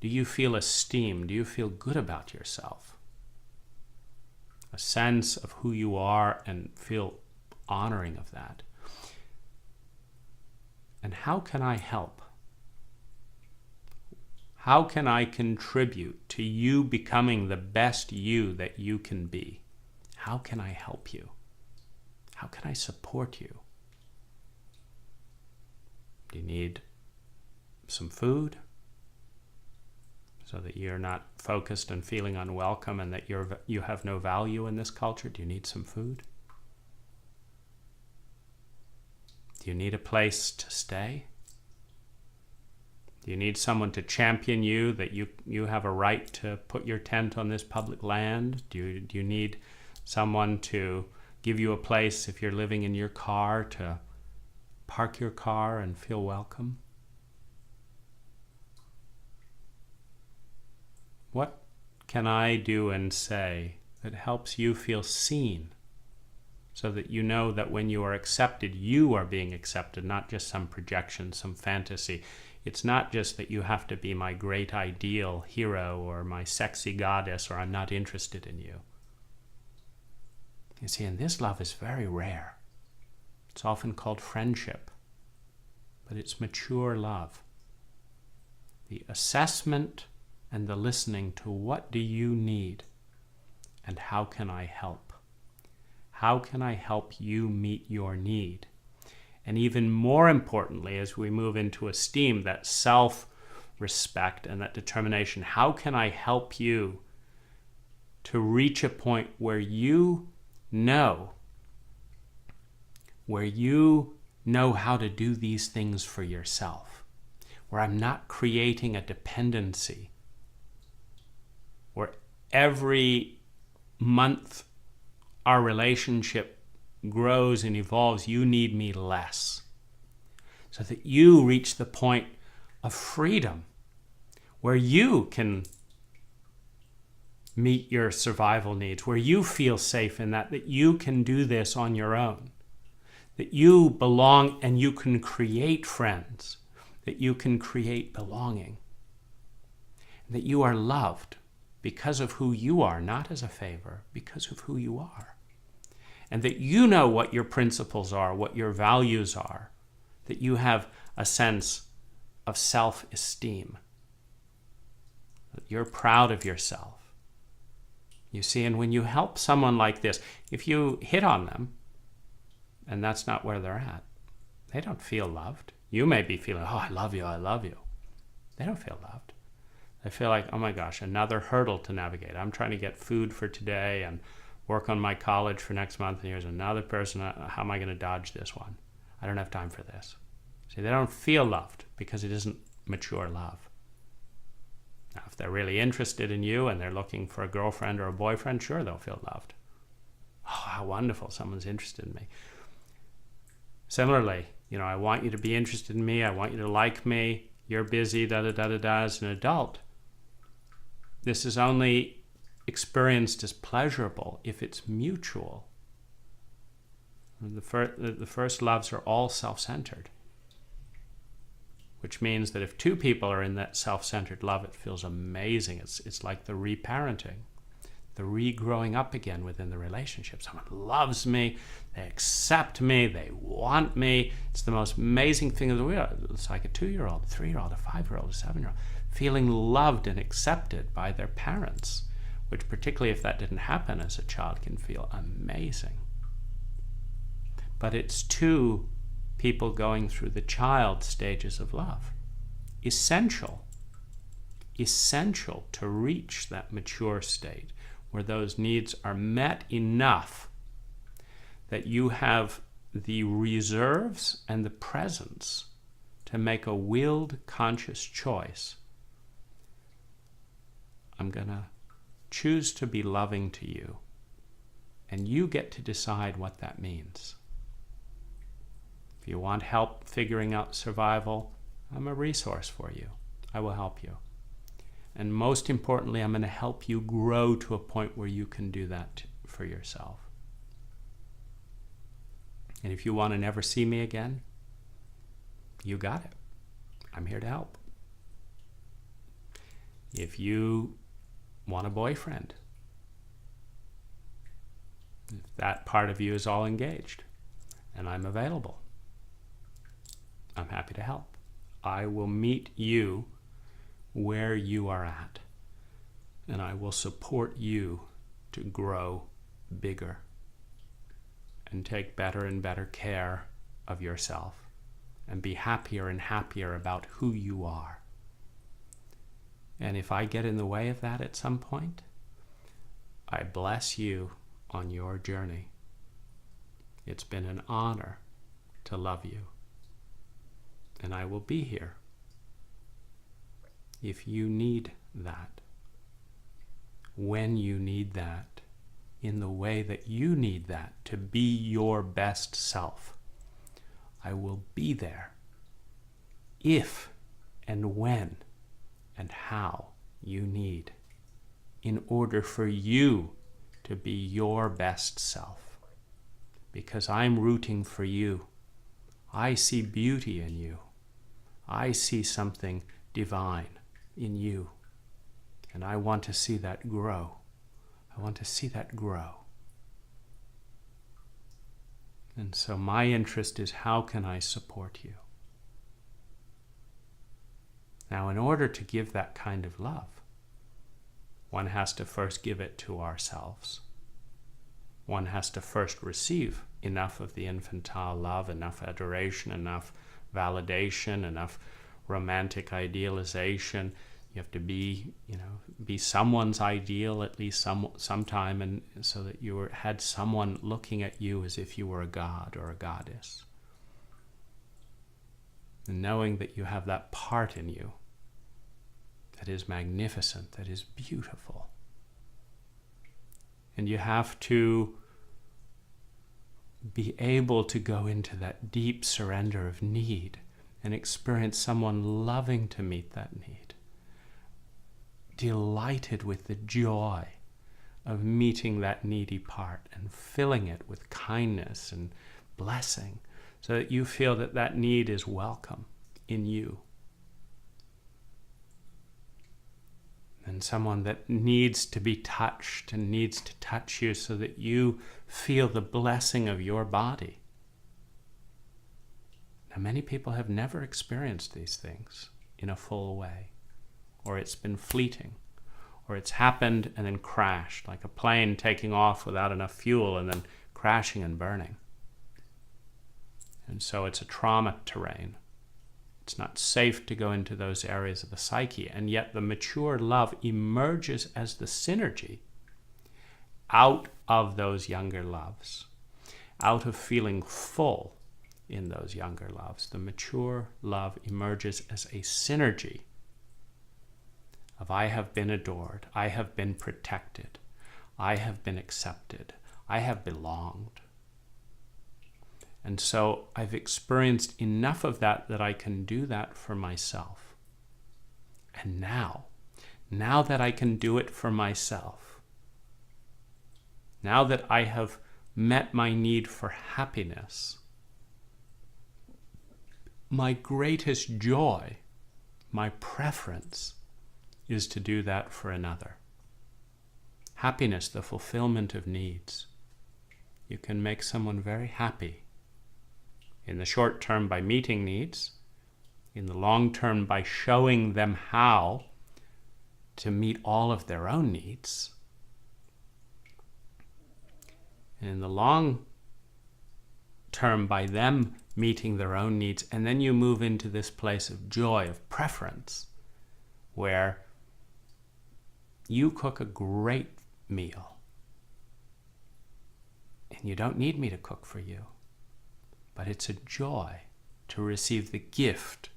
Do you feel esteem? Do you feel good about yourself? A sense of who you are and feel honoring of that. And how can I help? How can I contribute to you becoming the best you that you can be? How can I help you? How can I support you? Do you need some food so that you're not focused and feeling unwelcome and that you have no value in this culture? Do you need some food? Do you need a place to stay? Do you need someone to champion you, that you have a right to put your tent on this public land? Do you need someone to give you a place if you're living in your car to park your car and feel welcome? What can I do and say that helps you feel seen, so that you know that when you are accepted, you are being accepted, not just some projection, some fantasy. It's not just that you have to be my great ideal hero or my sexy goddess, or I'm not interested in you. You see, and this love is very rare. It's often called friendship, but it's mature love. The assessment and the listening to what do you need and how can I help? How can I help you meet your need? And even more importantly, as we move into esteem, that self-respect and that determination, how can I help you to reach a point where you know how to do these things for yourself, where I'm not creating a dependency, where every month our relationship grows and evolves, you need me less, so that you reach the point of freedom where you can meet your survival needs, where you feel safe in that you can do this on your own, that you belong and you can create friends, that you can create belonging, that you are loved because of who you are, not as a favor, because of who you are. And that you know what your principles are, what your values are, that you have a sense of self-esteem, that you're proud of yourself. You see, and when you help someone like this, if you hit on them, and that's not where they're at, they don't feel loved. You may be feeling, oh, I love you, I love you. They don't feel loved. They feel like, oh my gosh, another hurdle to navigate. I'm trying to get food for today and work on my college for next month, and here's another person. How am I going to dodge this one? I don't have time for this. See, they don't feel loved because it isn't mature love. Now, if they're really interested in you and they're looking for a girlfriend or a boyfriend, sure, they'll feel loved. Oh, how wonderful, someone's interested in me. Similarly, I want you to be interested in me. I want you to like me. You're busy, da-da-da-da-da. As an adult, this is only experienced as pleasurable if it's mutual. The first loves are all self-centered, which means that if two people are in that self-centered love, it feels amazing. It's like the reparenting, the regrowing up again within the relationship. Someone loves me, they accept me, they want me. It's the most amazing thing in the world. It's like a 2-year-old, a 3-year-old, a 5-year-old, a 7-year-old, feeling loved and accepted by their parents, which particularly if that didn't happen as a child can feel amazing. But it's two people going through the child stages of love. Essential to reach that mature state where those needs are met enough that you have the reserves and the presence to make a willed, conscious choice. I'm going to choose to be loving to you, and you get to decide what that means. If you want help figuring out survival, I'm a resource for you. I will help you. And most importantly, I'm going to help you grow to a point where you can do that for yourself. And if you want to never see me again, you got it. I'm here to help. If you want a boyfriend, if that part of you is all engaged, and I'm available, I'm happy to help. I will meet you where you are at, and I will support you to grow bigger and take better and better care of yourself and be happier and happier about who you are. And if I get in the way of that at some point, I bless you on your journey. It's been an honor to love you, and I will be here if you need that, when you need that, in the way that you need that to be your best self. I will be there if and when and how you need in order for you to be your best self. Because I'm rooting for you. I see beauty in you. I see something divine in you. And I want to see that grow. I want to see that grow. And so my interest is, how can I support you? Now, in order to give that kind of love, one has to first give it to ourselves. One has to first receive enough of the infantile love, enough adoration, enough validation, enough romantic idealization. You have to be, be someone's ideal at least sometime, and so that you had someone looking at you as if you were a god or a goddess. And knowing that you have that part in you that is magnificent, that is beautiful. And you have to be able to go into that deep surrender of need and experience someone loving to meet that need, delighted with the joy of meeting that needy part and filling it with kindness and blessing, so that you feel that that need is welcome in you. And someone that needs to be touched and needs to touch you so that you feel the blessing of your body. Now, many people have never experienced these things in a full way, or it's been fleeting, or it's happened and then crashed, like a plane taking off without enough fuel and then crashing and burning. And so it's a trauma terrain. It's not safe to go into those areas of the psyche, and yet the mature love emerges as the synergy out of those younger loves, out of feeling full in those younger loves. The mature love emerges as a synergy of I have been adored, I have been protected, I have been accepted, I have belonged. And so I've experienced enough of that I can do that for myself. And now that I can do it for myself, now that I have met my need for happiness, my greatest joy, my preference, is to do that for another. Happiness, the fulfillment of needs. You can make someone very happy. In the short term by meeting needs, in the long term by showing them how to meet all of their own needs, and in the long term by them meeting their own needs. And then you move into this place of joy, of preference, where you cook a great meal and you don't need me to cook for you. But it's a joy to receive the gift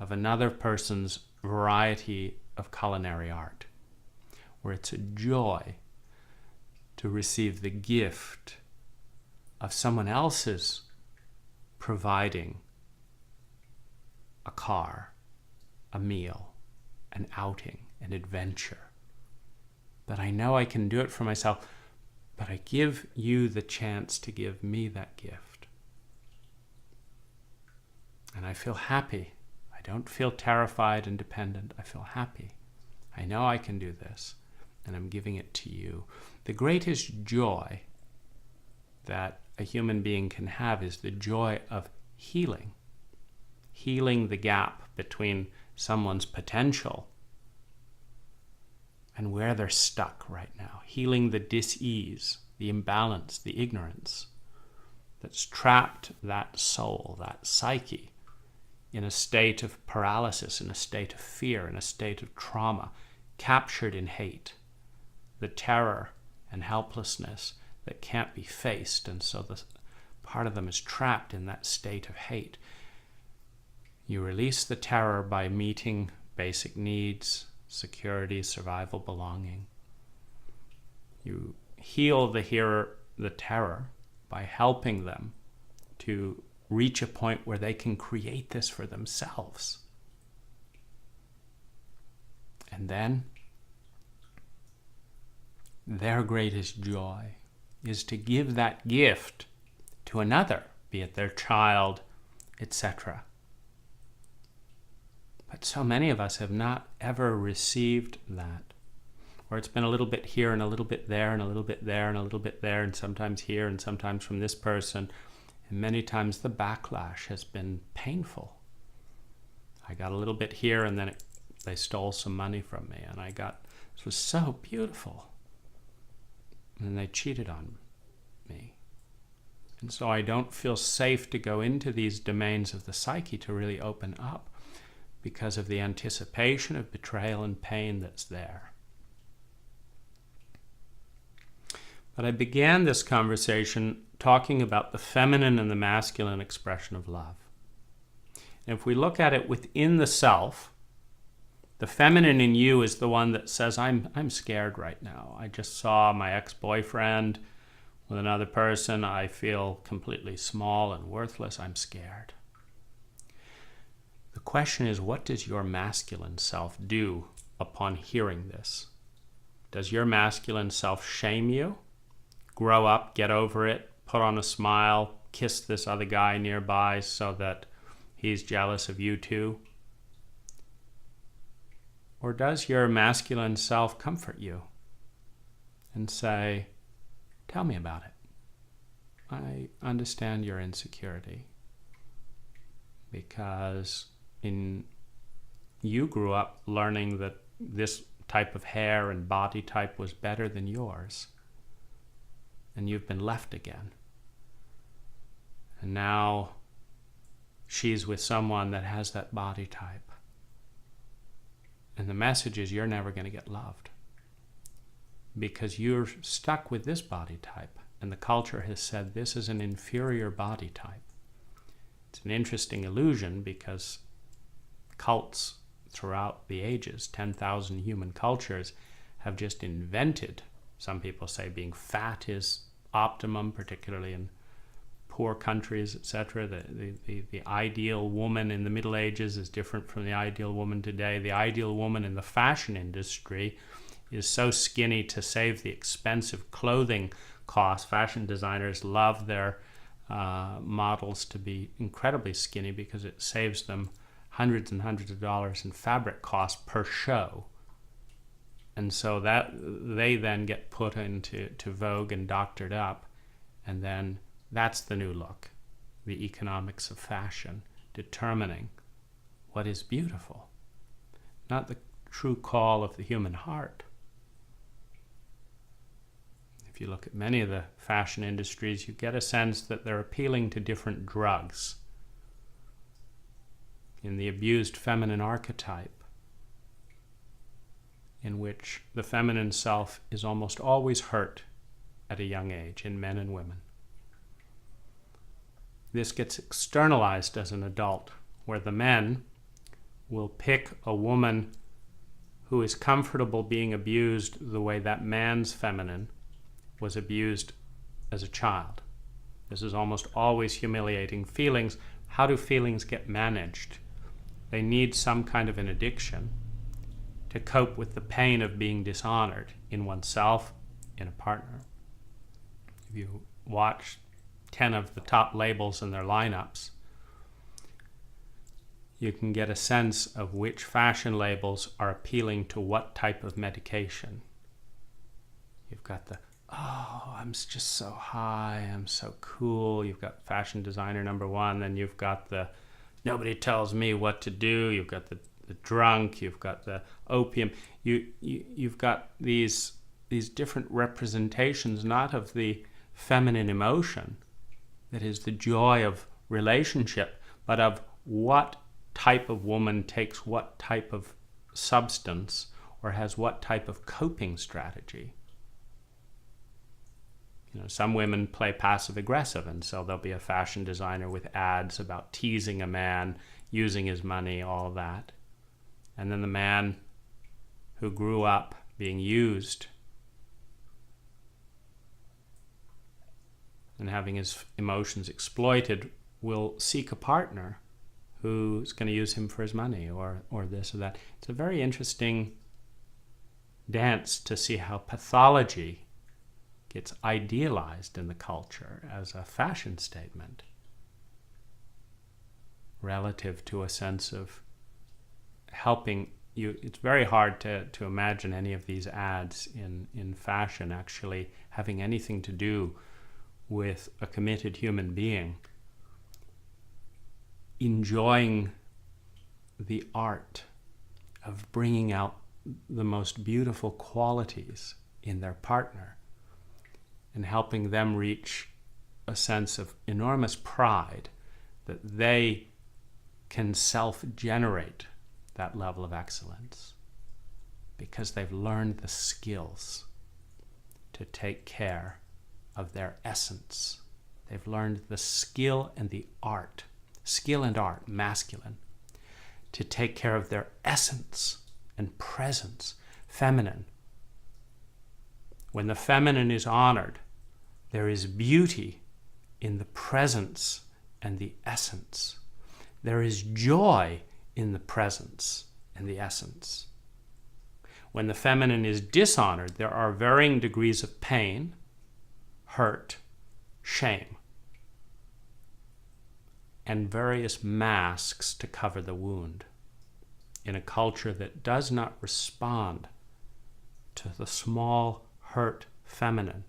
of another person's variety of culinary art, where it's a joy to receive the gift of someone else's providing a car, a meal, an outing, an adventure. But I know I can do it for myself, but I give you the chance to give me that gift. And I feel happy. I don't feel terrified and dependent. I feel happy. I know I can do this, and I'm giving it to you. The greatest joy that a human being can have is the joy of healing. Healing the gap between someone's potential and where they're stuck right now. Healing the dis-ease, the imbalance, the ignorance that's trapped that soul, that psyche, in a state of paralysis, in a state of fear, in a state of trauma, captured in hate, the terror and helplessness that can't be faced, and so the part of them is trapped in that state of hate. You release the terror by meeting basic needs, security, survival, belonging. You heal the terror by helping them to reach a point where they can create this for themselves. And then their greatest joy is to give that gift to another, be it their child, etc. But so many of us have not ever received that. Or it's been a little bit here and a little bit there and a little bit there and a little bit there, and sometimes here and sometimes from this person. And many times the backlash has been painful. I got a little bit here, and then they stole some money from me, and this was so beautiful. And they cheated on me. And so I don't feel safe to go into these domains of the psyche to really open up, because of the anticipation of betrayal and pain that's there. But I began this conversation talking about the feminine and the masculine expression of love. And if we look at it within the self, the feminine in you is the one that says, I'm scared right now. I just saw my ex-boyfriend with another person. I feel completely small and worthless. I'm scared. The question is, what does your masculine self do upon hearing this? Does your masculine self shame you? Grow up, get over it, put on a smile, kiss this other guy nearby so that he's jealous of you too? Or does your masculine self comfort you and say, tell me about it. I understand your insecurity because you grew up learning that this type of hair and body type was better than yours, and you've been left again. And now she's with someone that has that body type. And the message is you're never going to get loved because you're stuck with this body type. And the culture has said this is an inferior body type. It's an interesting illusion because cults throughout the ages, 10,000 human cultures, have just invented, some people say being fat is optimum, particularly in poor countries, etc. The ideal woman in the Middle Ages is different from the ideal woman today. The ideal woman in the fashion industry is so skinny to save the expensive clothing costs. Fashion designers love their models to be incredibly skinny because it saves them hundreds and hundreds of dollars in fabric costs per show. And so that they then get put into Vogue and doctored up, and then that's the new look, the economics of fashion, determining what is beautiful, not the true call of the human heart. If you look at many of the fashion industries, you get a sense that they're appealing to different drugs. In the abused feminine archetype, in which the feminine self is almost always hurt at a young age in men and women. This gets externalized as an adult, where the men will pick a woman who is comfortable being abused the way that man's feminine was abused as a child. This is almost always humiliating feelings. How do feelings get managed? They need some kind of an addiction to cope with the pain of being dishonored in oneself, in a partner. If you watch 10 of the top labels in their lineups, you can get a sense of which fashion labels are appealing to what type of medication. You've got the, oh, I'm just so high, I'm so cool. You've got fashion designer number one, then you've got the nobody tells me what to do. You've got the drunk, you've got the opium. You've got these different representations, not of the feminine emotion, that is the joy of relationship, but of what type of woman takes what type of substance or has what type of coping strategy. You know, some women play passive aggressive, and so there'll be a fashion designer with ads about teasing a man, using his money, all that. And then the man who grew up being used and having his emotions exploited will seek a partner who's going to use him for his money or this or that. It's a very interesting dance to see how pathology gets idealized in the culture as a fashion statement relative to a sense of helping you. It's very hard to imagine any of these ads in fashion actually having anything to do with a committed human being enjoying the art of bringing out the most beautiful qualities in their partner and helping them reach a sense of enormous pride that they can self-generate that level of excellence because they've learned the skills to take care of their essence. They've learned the skill and art, masculine, to take care of their essence and presence, feminine. When the feminine is honored, there is beauty in the presence and the essence. There is joy in the presence and the essence. When the feminine is dishonored, there are varying degrees of pain, hurt, shame, and various masks to cover the wound. In a culture that does not respond to the small, hurt feminine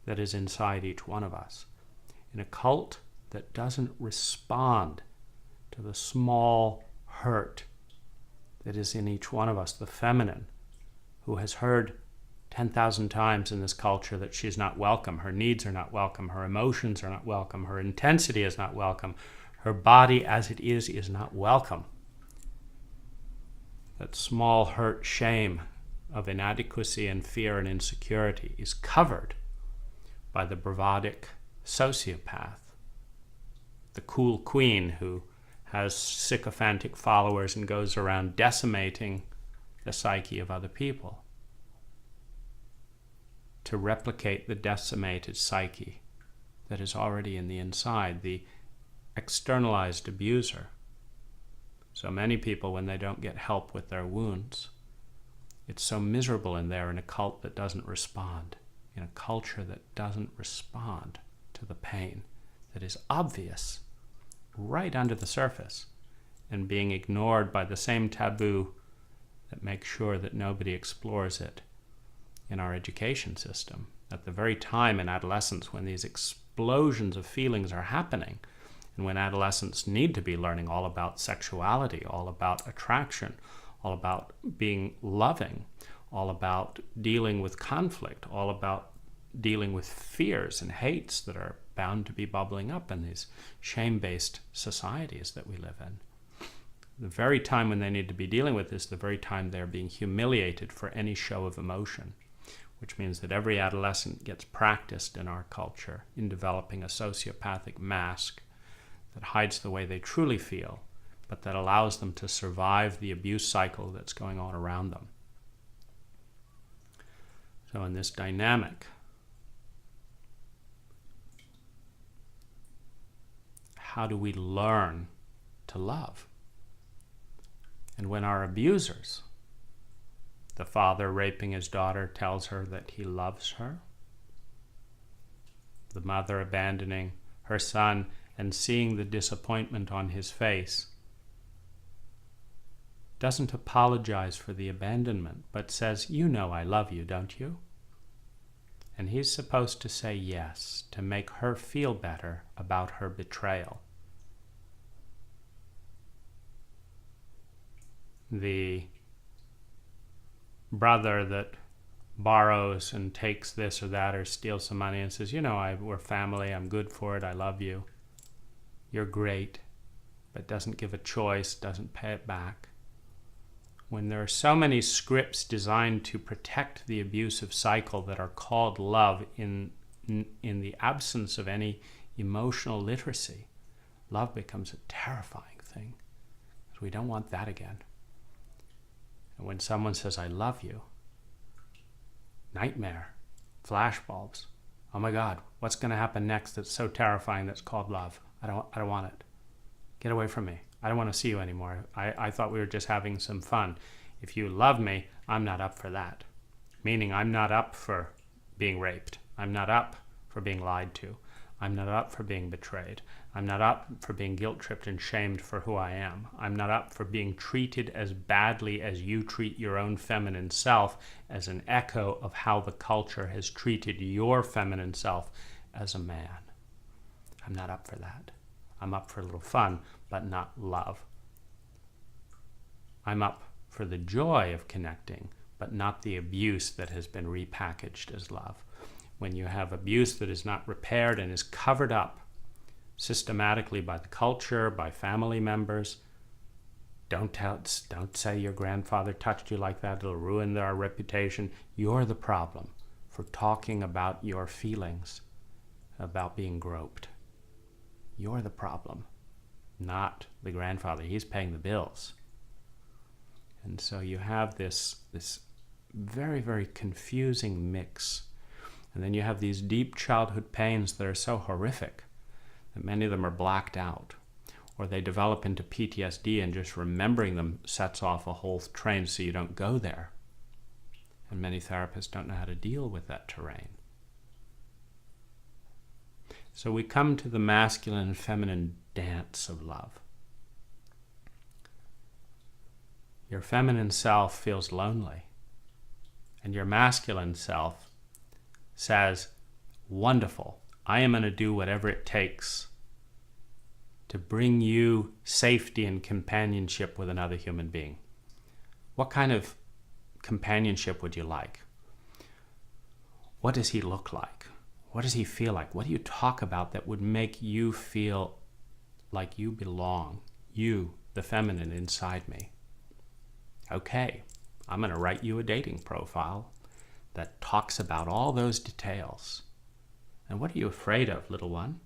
that is inside each one of us, in a cult that doesn't respond to the small hurt that is in each one of us, the feminine, who has heard 10,000 times in this culture that she is not welcome, her needs are not welcome, her emotions are not welcome, her intensity is not welcome, her body as it is not welcome. That small hurt shame of inadequacy and fear and insecurity is covered by the bravadic sociopath, the cool queen who has sycophantic followers and goes around decimating the psyche of other people to replicate the decimated psyche that is already in the inside, the externalized abuser. So many people, when they don't get help with their wounds, it's so miserable in there in a cult that doesn't respond, in a culture that doesn't respond to the pain that is obvious right under the surface and being ignored by the same taboo that makes sure that nobody explores it in our education system. At the very time in adolescence when these explosions of feelings are happening, and when adolescents need to be learning all about sexuality, all about attraction, all about being loving, all about dealing with conflict, all about dealing with fears and hates that are bound to be bubbling up in these shame-based societies that we live in. The very time when they need to be dealing with this, the very time they're being humiliated for any show of emotion, which means that every adolescent gets practiced in our culture in developing a sociopathic mask that hides the way they truly feel, but that allows them to survive the abuse cycle that's going on around them. So in this dynamic, how do we learn to love? And when our abusers, the father raping his daughter, tells her that he loves her, the mother abandoning her son and seeing the disappointment on his face, doesn't apologize for the abandonment, but says, "You know I love you, don't you?" And he's supposed to say yes, to make her feel better about her betrayal. The brother that borrows and takes this or that or steals some money and says, we're family, I'm good for it, I love you, you're great, but doesn't give a choice, doesn't pay it back. When there are so many scripts designed to protect the abusive cycle that are called love in the absence of any emotional literacy, love becomes a terrifying thing. Because we don't want that again. And when someone says, I love you, nightmare, flashbulbs. Oh my God, what's going to happen next that's so terrifying that's called love? I don't want it. Get away from me. I don't want to see you anymore. I thought we were just having some fun. If you love me, I'm not up for that. Meaning I'm not up for being raped. I'm not up for being lied to. I'm not up for being betrayed. I'm not up for being guilt-tripped and shamed for who I am. I'm not up for being treated as badly as you treat your own feminine self as an echo of how the culture has treated your feminine self as a man. I'm not up for that. I'm up for a little fun, but not love. I'm up for the joy of connecting, but not the abuse that has been repackaged as love. When you have abuse that is not repaired and is covered up systematically by the culture, by family members, Don't say your grandfather touched you like that. It'll ruin our reputation. You're the problem for talking about your feelings, about being groped. You're the problem, not the grandfather. He's paying the bills. And so you have this very, very confusing mix. And then you have these deep childhood pains that are so horrific that many of them are blacked out, or they develop into PTSD, and just remembering them sets off a whole train so you don't go there. And many therapists don't know how to deal with that terrain. So we come to the masculine and feminine dance of love. Your feminine self feels lonely, and your masculine self says, wonderful, I am going to do whatever it takes to bring you safety and companionship with another human being. What kind of companionship would you like? What does he look like? What does he feel like? What do you talk about that would make you feel like you belong? You, the feminine inside me. Okay, I'm going to write you a dating profile that talks about all those details. And what are you afraid of, little one?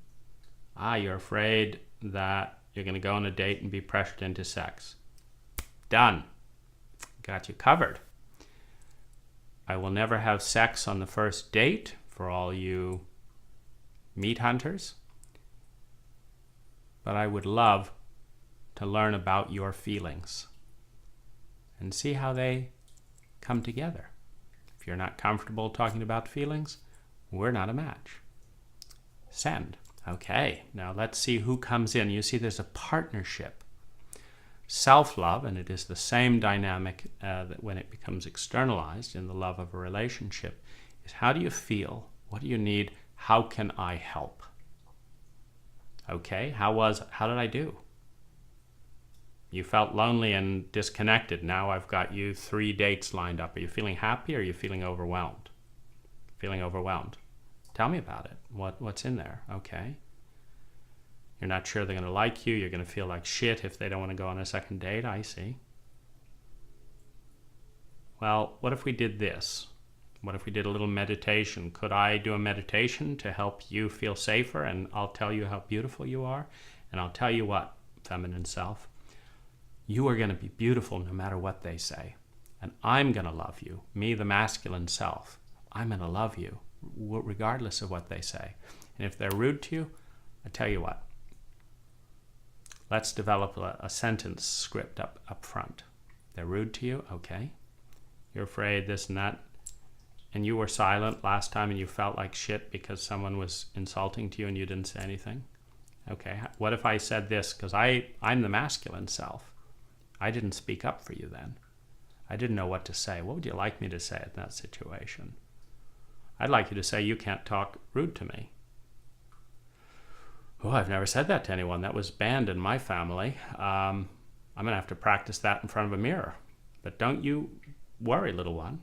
You're afraid that you're going to go on a date and be pressured into sex. Done. Got you covered. I will never have sex on the first date for all you meat hunters, but I would love to learn about your feelings and see how they come together. If you're not comfortable talking about feelings, we're not a match. Send. Okay, now let's see who comes in. You see there's a partnership. Self-love, and it is the same dynamic that when it becomes externalized in the love of a relationship, is how do you feel? What do you need? How can I help? Okay, how did I do? You felt lonely and disconnected. Now I've got you 3 dates lined up. Are you feeling happy or are you feeling overwhelmed? Feeling overwhelmed. Tell me about it. What's in there? Okay. You're not sure they're going to like you. You're going to feel like shit if they don't want to go on a second date. I see. Well, what if we did this? What if we did a little meditation? Could I do a meditation to help you feel safer? And I'll tell you how beautiful you are. And I'll tell you what, feminine self, you are going to be beautiful no matter what they say. And I'm going to love you, me, the masculine self. I'm going to love you regardless of what they say. And if they're rude to you, I tell you what, let's develop a sentence script up front. They're rude to you, okay. You're afraid this and that, and you were silent last time and you felt like shit because someone was insulting to you and you didn't say anything. Okay, what if I said this? Because I'm the masculine self. I didn't speak up for you then. I didn't know what to say. What would you like me to say in that situation? I'd like you to say, you can't talk rude to me. Oh, I've never said that to anyone. That was banned in my family. I'm going to have to practice that in front of a mirror. But don't you worry, little one.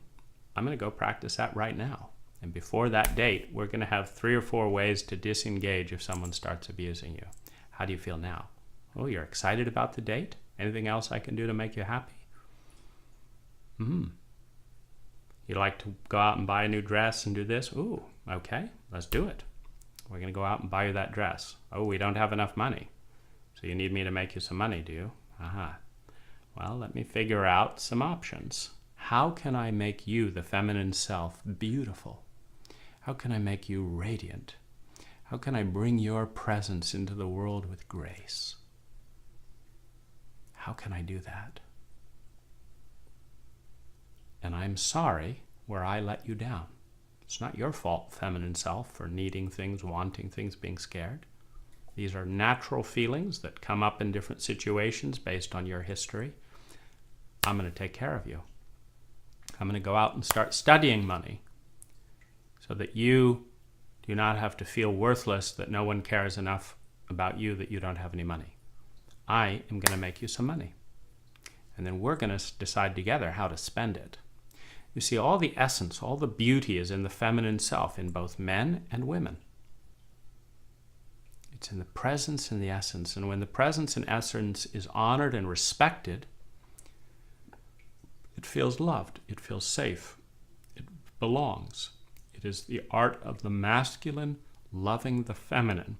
I'm going to go practice that right now. And before that date, we're going to have 3 or 4 ways to disengage if someone starts abusing you. How do you feel now? Oh, you're excited about the date? Anything else I can do to make you happy? You'd like to go out and buy a new dress and do this? Ooh, okay, let's do it. We're going to go out and buy you that dress. Oh, we don't have enough money. So you need me to make you some money, do you? Well, let me figure out some options. How can I make you, the feminine self, beautiful? How can I make you radiant? How can I bring your presence into the world with grace? How can I do that? And I'm sorry where I let you down. It's not your fault, feminine self, for needing things, wanting things, being scared. These are natural feelings that come up in different situations based on your history. I'm going to take care of you. I'm going to go out and start studying money so that you do not have to feel worthless, that no one cares enough about you that you don't have any money. I am going to make you some money. And then we're going to decide together how to spend it. You see, all the essence, all the beauty is in the feminine self, in both men and women. It's in the presence and the essence. And when the presence and essence is honored and respected, it feels loved. It feels safe. It belongs. It is the art of the masculine loving the feminine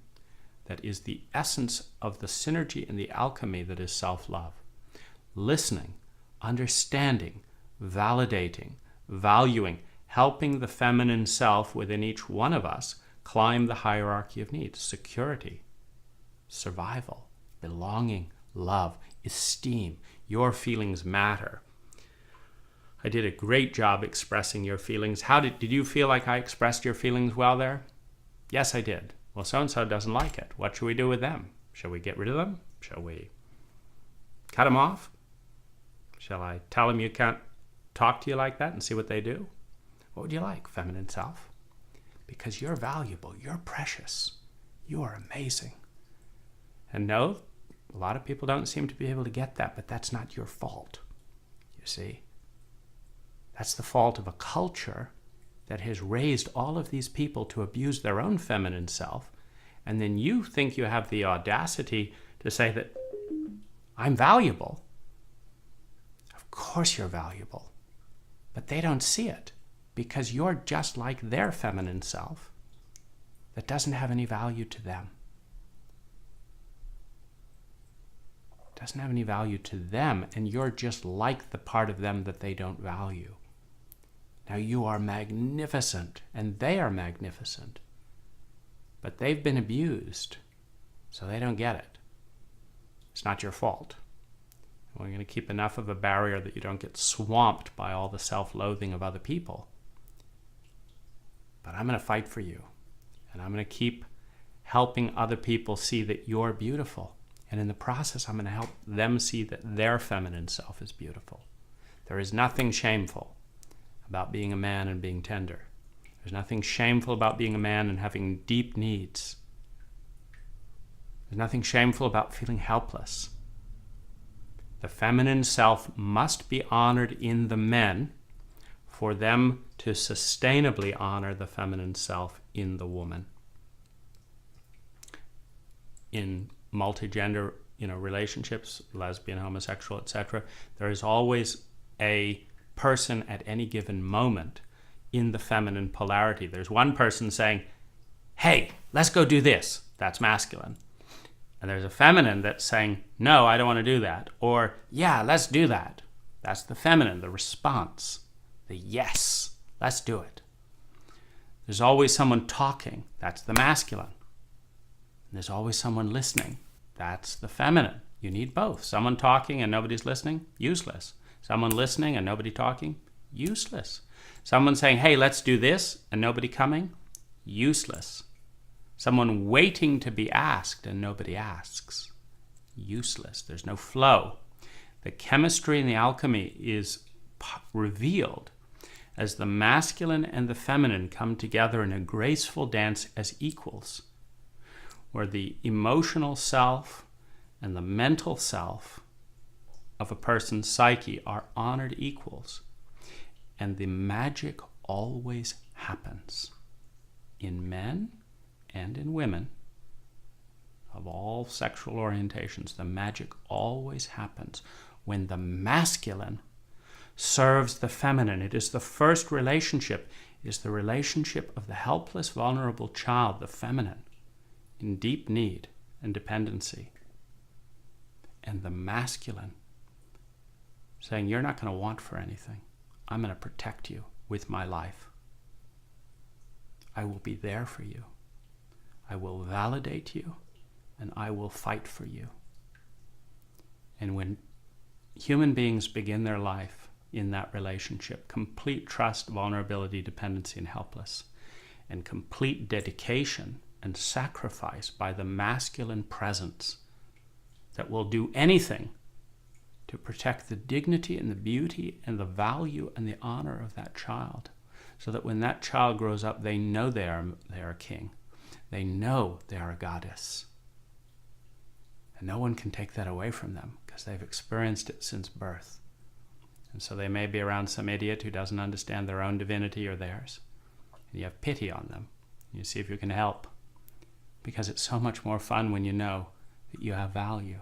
that is the essence of the synergy and the alchemy that is self-love. Listening, understanding, validating, valuing, helping the feminine self within each one of us climb the hierarchy of needs: security, survival, belonging, love, esteem. Your feelings matter. I did a great job expressing your feelings. Did you feel like I expressed your feelings well there? Yes, I did. Well, so-and-so doesn't like it. What should we do with them? Shall we get rid of them? Shall we cut them off? Shall I tell them you can't talk to you like that and see what they do? What would you like, feminine self? Because you're valuable, you're precious, you are amazing. And no, a lot of people don't seem to be able to get that, but that's not your fault, you see. That's the fault of a culture that has raised all of these people to abuse their own feminine self, and then you think you have the audacity to say that I'm valuable. Of course you're valuable, but they don't see it. Because you're just like their feminine self that doesn't have any value to them. Doesn't have any value to them, and you're just like the part of them that they don't value. Now you are magnificent, and they are magnificent. But they've been abused, so they don't get it. It's not your fault. We're going to keep enough of a barrier that you don't get swamped by all the self-loathing of other people. But I'm going to fight for you, and I'm going to keep helping other people see that you're beautiful. And in the process, I'm going to help them see that their feminine self is beautiful. There is nothing shameful about being a man and being tender. There's nothing shameful about being a man and having deep needs. There's nothing shameful about feeling helpless. The feminine self must be honored in the men for them to sustainably honor the feminine self in the woman. In multigender, relationships, lesbian, homosexual, etc., there is always a person at any given moment in the feminine polarity. There's one person saying, hey, let's go do this. That's masculine. And there's a feminine that's saying, no, I don't want to do that. Or, yeah, let's do that. That's the feminine, the response, the yes, let's do it. There's always someone talking. That's the masculine. And there's always someone listening. That's the feminine. You need both. Someone talking and nobody's listening, useless. Someone listening and nobody talking, useless. Someone saying, hey, let's do this, and nobody coming, useless. Someone waiting to be asked and nobody asks, useless. There's no flow. The chemistry and the alchemy is revealed as the masculine and the feminine come together in a graceful dance as equals, where the emotional self and the mental self of a person's psyche are honored equals. And the magic always happens in men and in women of all sexual orientations. The magic always happens when the masculine serves the feminine. It is the first relationship, is the relationship of the helpless, vulnerable child, the feminine, in deep need and dependency. And the masculine saying, you're not going to want for anything. I'm going to protect you with my life. I will be there for you. I will validate you, and I will fight for you. And when human beings begin their life in that relationship, complete trust, vulnerability, dependency, and helpless, and complete dedication and sacrifice by the masculine presence that will do anything to protect the dignity and the beauty and the value and the honor of that child, so that when that child grows up, they know they are a king. They know they are a goddess. And no one can take that away from them because they've experienced it since birth. And so they may be around some idiot who doesn't understand their own divinity or theirs. And you have pity on them. You see if you can help. because it's so much more fun when you know that you have value.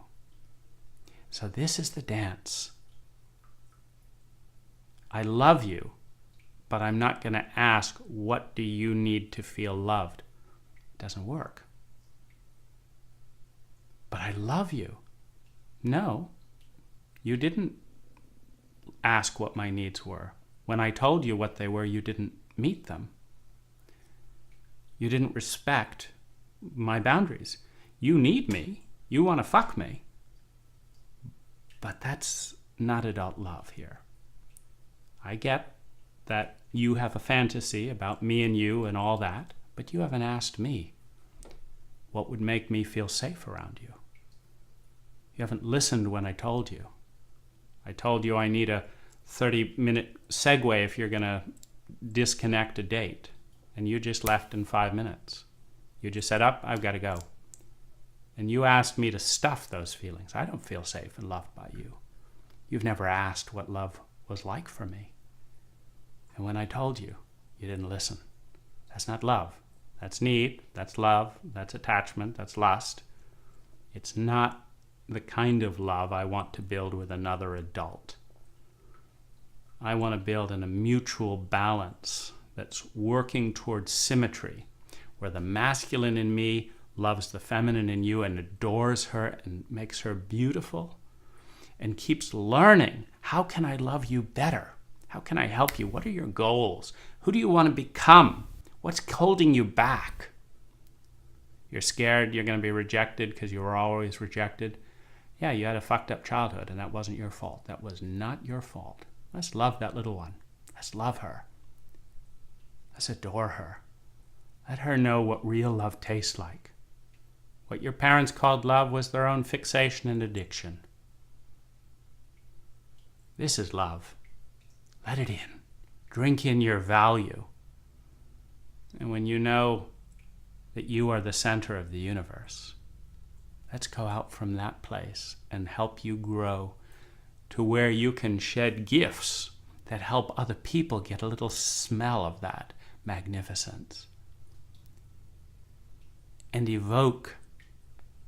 So this is the dance. I love you, but I'm not going to ask, what do you need to feel loved? It doesn't work. But I love you. No, you didn't ask what my needs were. When I told you what they were, you didn't meet them. You didn't respect my boundaries. You need me. You want to fuck me. But that's not adult love here. I get that you have a fantasy about me and you and all that, but you haven't asked me what would make me feel safe around you. You haven't listened when I told you. I told you I need a 30-minute segue if you're going to disconnect a date, and you just left in 5 minutes. You just said, up, I've got to go. And you asked me to stuff those feelings. I don't feel safe and loved by you. You've never asked what love was like for me. And when I told you, you didn't listen. That's not love. That's need. That's love. That's attachment. That's lust. It's not the kind of love I want to build with another adult. I want to build in a mutual balance that's working towards symmetry, where the masculine in me loves the feminine in you and adores her and makes her beautiful, and keeps learning, how can I love you better? How can I help you? What are your goals? Who do you want to become? What's holding you back? You're scared you're going to be rejected because you were always rejected. Yeah, you had a fucked up childhood, and that wasn't your fault. That was not your fault. Let's love that little one. Let's love her. Let's adore her. Let her know what real love tastes like. What your parents called love was their own fixation and addiction. This is love. Let it in. Drink in your value. And when you know that you are the center of the universe, let's go out from that place and help you grow to where you can shed gifts that help other people get a little smell of that magnificence and evoke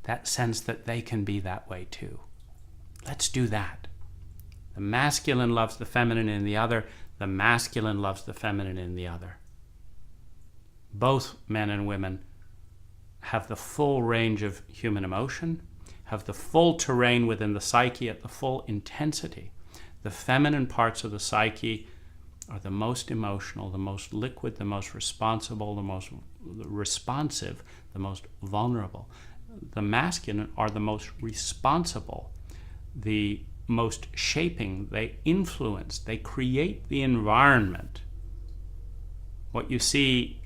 that sense that they can be that way too. Let's do that. The masculine loves the feminine in the other. The masculine loves the feminine in the other. Both men and women have the full range of human emotion, have the full terrain within the psyche at the full intensity. The feminine parts of the psyche are the most emotional, the most liquid, the most responsible, the most responsive, the most vulnerable. The masculine are the most responsible, the most shaping. They influence, they create the environment. What you see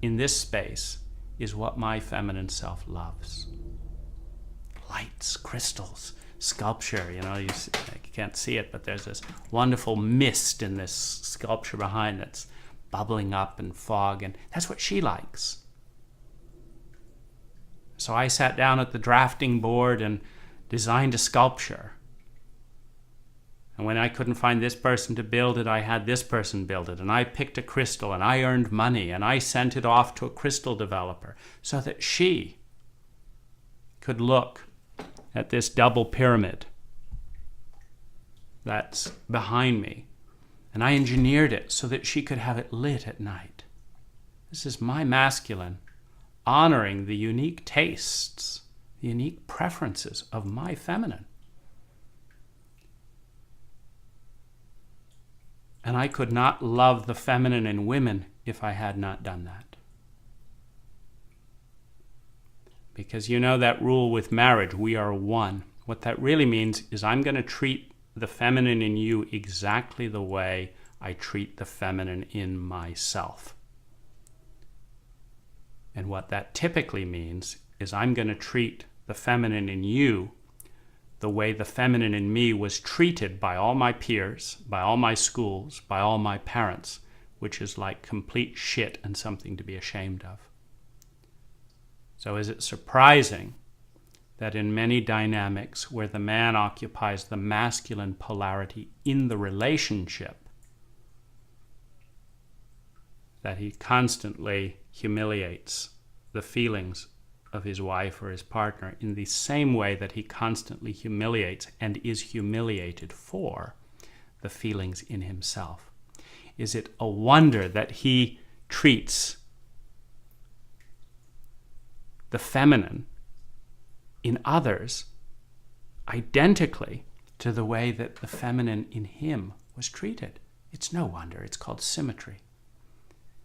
in this space is what my feminine self loves. Lights, crystals, sculpture, you can't see it, but there's this wonderful mist in this sculpture behind that's bubbling up and fog, and that's what she likes. So I sat down at the drafting board and designed a sculpture. And when I couldn't find this person to build it, I had this person build it. And I picked a crystal, and I earned money, and I sent it off to a crystal developer so that she could look at this double pyramid that's behind me. And I engineered it so that she could have it lit at night. This is my masculine, honoring the unique tastes, the unique preferences of my feminine. And I could not love the feminine in women if I had not done that. Because you know that rule with marriage, we are one. What that really means is I'm going to treat the feminine in you exactly the way I treat the feminine in myself. And what that typically means is I'm going to treat the feminine in you the way the feminine in me was treated by all my peers, by all my schools, by all my parents, which is like complete shit and something to be ashamed of. So is it surprising that in many dynamics where the man occupies the masculine polarity in the relationship, that he constantly humiliates the feelings of his wife or his partner in the same way that he constantly humiliates and is humiliated for the feelings in himself? Is it a wonder that he treats the feminine in others identically to the way that the feminine in him was treated? It's no wonder. It's called symmetry.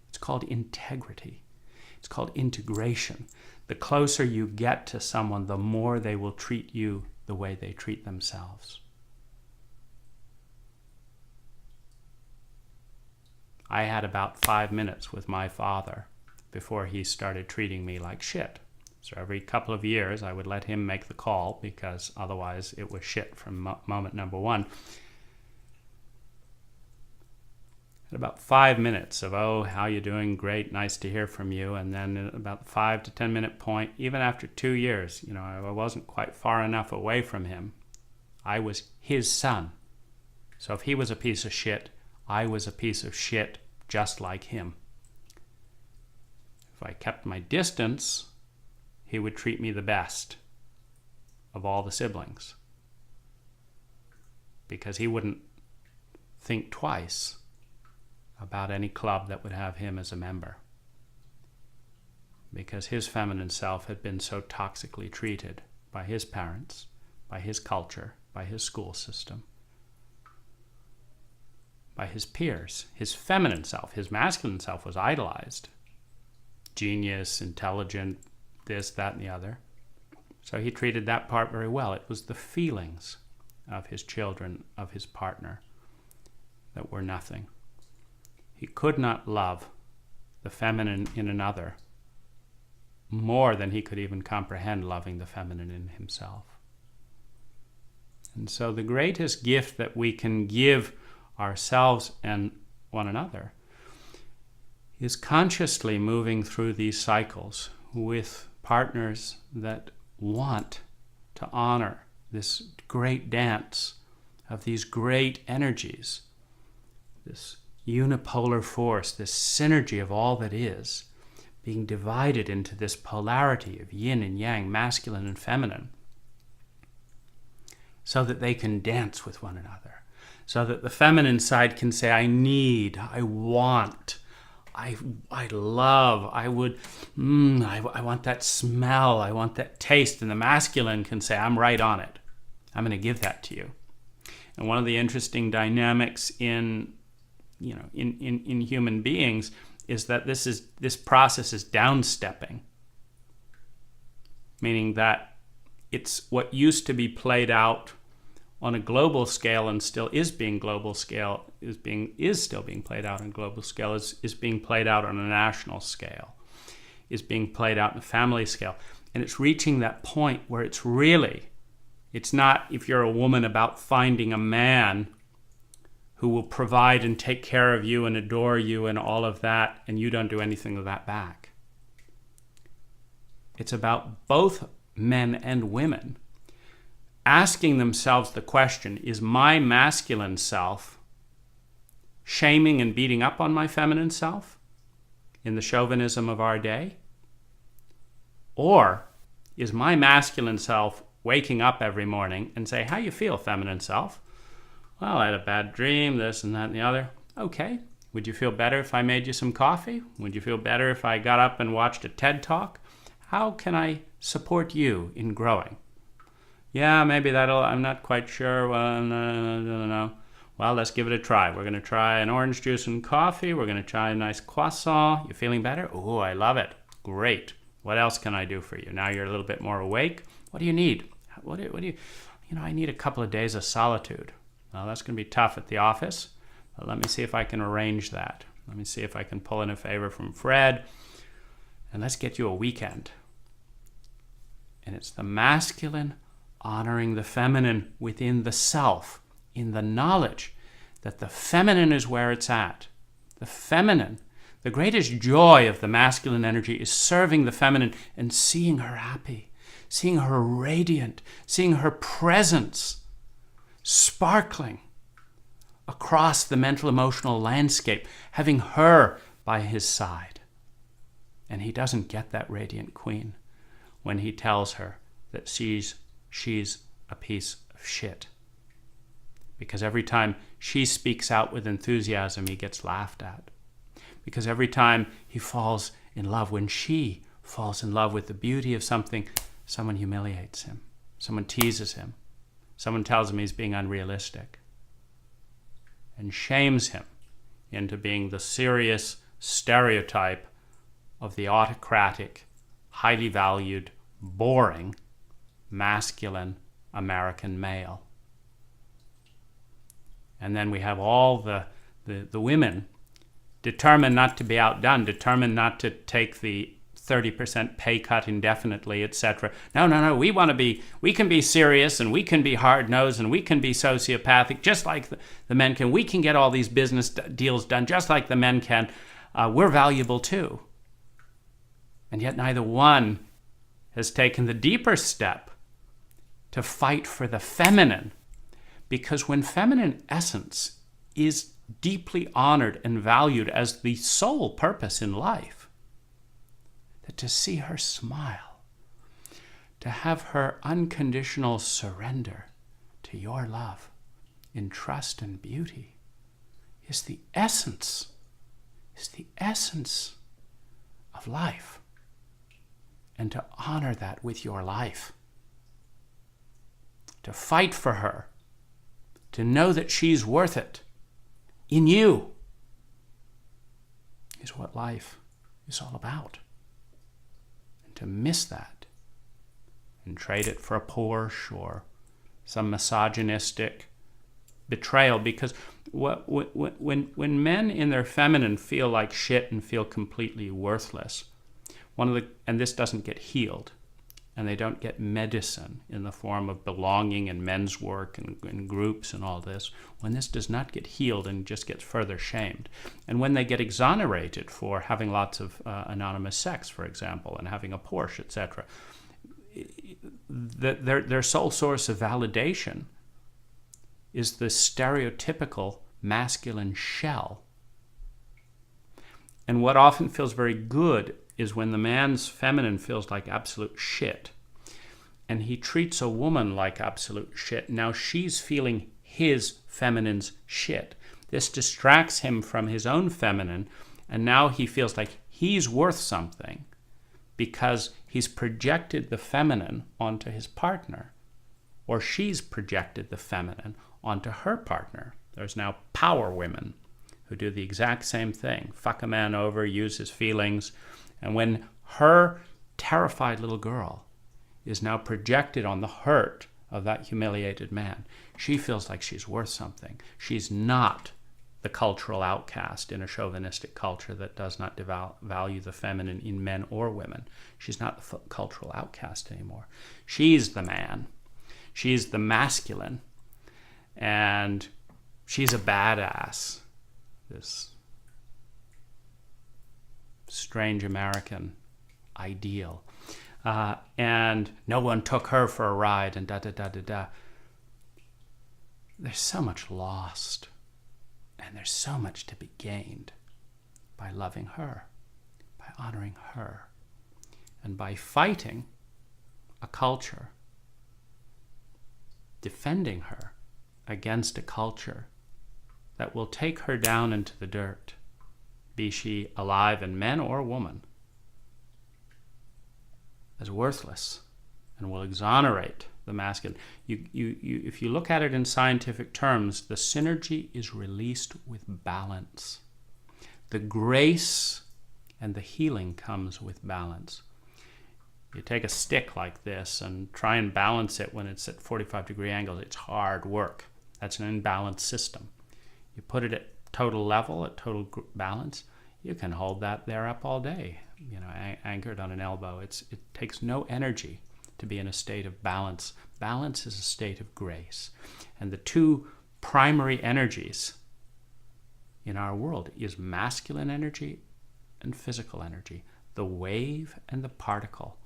It's called integrity. It's called integration. The closer you get to someone, the more they will treat you the way they treat themselves. I had about 5 minutes with my father before he started treating me like shit. So every couple of years, I would let him make the call because otherwise it was shit from moment number one. At about 5 minutes of, oh, how you doing? Great, nice to hear from you. And then at about the 5 to 10 minute point, even after 2 years, I wasn't quite far enough away from him. I was his son. So if he was a piece of shit, I was a piece of shit just like him. If I kept my distance, he would treat me the best of all the siblings because he wouldn't think twice about any club that would have him as a member because his feminine self had been so toxically treated by his parents, by his culture, by his school system, by his peers. His feminine self, his masculine self was idolized. Genius, intelligent, this, that, and the other. So he treated that part very well. It was the feelings of his children, of his partner, that were nothing. He could not love the feminine in another more than he could even comprehend loving the feminine in himself. And so the greatest gift that we can give ourselves and one another is consciously moving through these cycles with partners that want to honor this great dance of these great energies, this unipolar force, this synergy of all that is, being divided into this polarity of yin and yang, masculine and feminine, so that they can dance with one another, so that the feminine side can say, I need, I want, I love, I would, I want that smell, I want that taste. And the masculine can say, I'm right on it. I'm going to give that to you. And one of the interesting dynamics in human beings is that this process is downstepping, meaning that it's what used to be played out on a global scale and still is being global scale, is still being played out on a global scale, is being played out on a national scale, is being played out on a family scale. And it's reaching that point where it's not, if you're a woman, about finding a man who will provide and take care of you and adore you and all of that, and you don't do anything of that back. It's about both men and women asking themselves the question, is my masculine self shaming and beating up on my feminine self in the chauvinism of our day? Or is my masculine self waking up every morning and say, how you feel, feminine self? Well, I had a bad dream, this and that and the other. Okay. Would you feel better if I made you some coffee? Would you feel better if I got up and watched a TED Talk? How can I support you in growing? Yeah, maybe I'm not quite sure. Well, no. Well, let's give it a try. We're going to try an orange juice and coffee. We're going to try a nice croissant. You feeling better? Oh, I love it. Great. What else can I do for you? Now you're a little bit more awake. What do you need? What do you, I need a couple of days of solitude. Well, that's going to be tough at the office, but let me see if I can arrange that. Let me see if I can pull in a favor from Fred, and let's get you a weekend. And it's the masculine honoring the feminine within the self, in the knowledge that the feminine is where it's at. The feminine, the greatest joy of the masculine energy is serving the feminine and seeing her happy, seeing her radiant, seeing her presence sparkling across the mental emotional landscape, having her by his side. And he doesn't get that radiant queen when he tells her that she's a piece of shit. Because every time she speaks out with enthusiasm, he gets laughed at. Because every time he falls in love, when she falls in love with the beauty of something, someone humiliates him. Someone teases him. Someone tells him he's being unrealistic. And shames him into being the serious stereotype of the autocratic, highly valued, boring, masculine American male. And then we have all the women determined not to be outdone, determined not to take the 30% pay cut indefinitely, etc. No, we can be serious, and we can be hard-nosed, and we can be sociopathic, just like the men can. We can get all these business deals done just like the men can. We're valuable too. And yet neither one has taken the deeper step to fight for the feminine. Because when feminine essence is deeply honored and valued as the sole purpose in life, that to see her smile, to have her unconditional surrender to your love in trust and beauty is the essence of life. And to honor that with your life, to fight for her, to know that she's worth it in you, is what life is all about. And to miss that and trade it for a Porsche or some misogynistic betrayal, because when men in their feminine feel like shit and feel completely worthless, and this doesn't get healed, and they don't get medicine in the form of belonging and men's work and groups and all this, when this does not get healed and just gets further shamed, and when they get exonerated for having lots of anonymous sex, for example, and having a Porsche, etc., their sole source of validation is the stereotypical masculine shell. And what often feels very good is when the man's feminine feels like absolute shit, and he treats a woman like absolute shit. Now she's feeling his feminine's shit. This distracts him from his own feminine, and now he feels like he's worth something because he's projected the feminine onto his partner, or she's projected the feminine onto her partner. There's now power women who do the exact same thing. Fuck a man over, use his feelings. And when her terrified little girl is now projected on the hurt of that humiliated man, she feels like she's worth something. She's not the cultural outcast in a chauvinistic culture that does not value the feminine in men or women. She's not the cultural outcast anymore. She's the man. She's the masculine. And she's a badass. This strange American ideal. And no one took her for a ride, and da-da-da-da-da. There's so much lost, and there's so much to be gained by loving her, by honoring her, and by fighting a culture, defending her against a culture that will take her down into the dirt, be she alive in men or woman, as worthless, and will exonerate the masculine. If you look at it in scientific terms, the synergy is released with balance. The grace and the healing comes with balance. You take a stick like this and try and balance it when it's at 45-degree angles. It's hard work. That's an imbalanced system. You put it at total level, at total balance, you can hold that there up all day, anchored on an elbow. It takes no energy to be in a state of balance. Balance is a state of grace. And the two primary energies in our world is masculine energy and physical energy, the wave and the particle.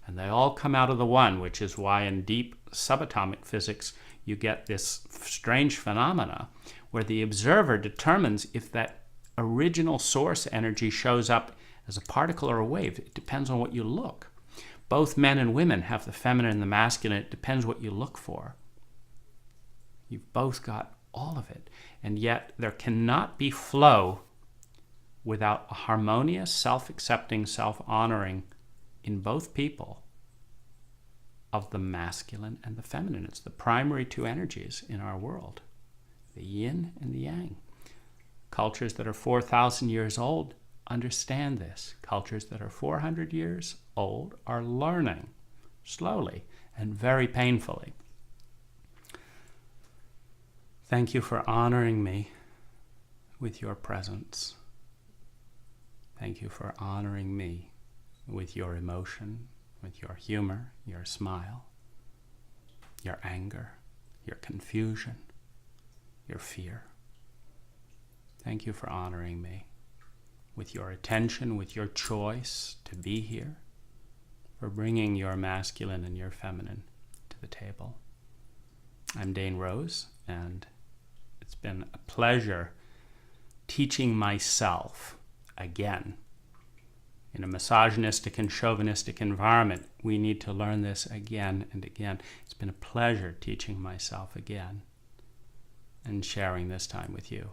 And they all come out of the one, which is why in deep subatomic physics you get this strange phenomena where the observer determines if that original source energy shows up as a particle or a wave. It depends on what you look. both men and women have the feminine and the masculine. It depends what you look for. You've both got all of it. And yet there cannot be flow without a harmonious, self-accepting, self-honoring in both people of the masculine and the feminine. It's the primary two energies in our world, the yin and the yang. Cultures that are 4,000 years old understand this. Cultures that are 400 years old are learning slowly and very painfully. Thank you for honoring me with your presence. Thank you for honoring me with your emotion, with your humor, your smile, your anger, your confusion, your fear. Thank you for honoring me with your attention, with your choice to be here, for bringing your masculine and your feminine to the table. I'm Dane Rose, and it's been a pleasure teaching myself again. In a misogynistic and chauvinistic environment, we need to learn this again and again. It's been a pleasure teaching myself again and sharing this time with you.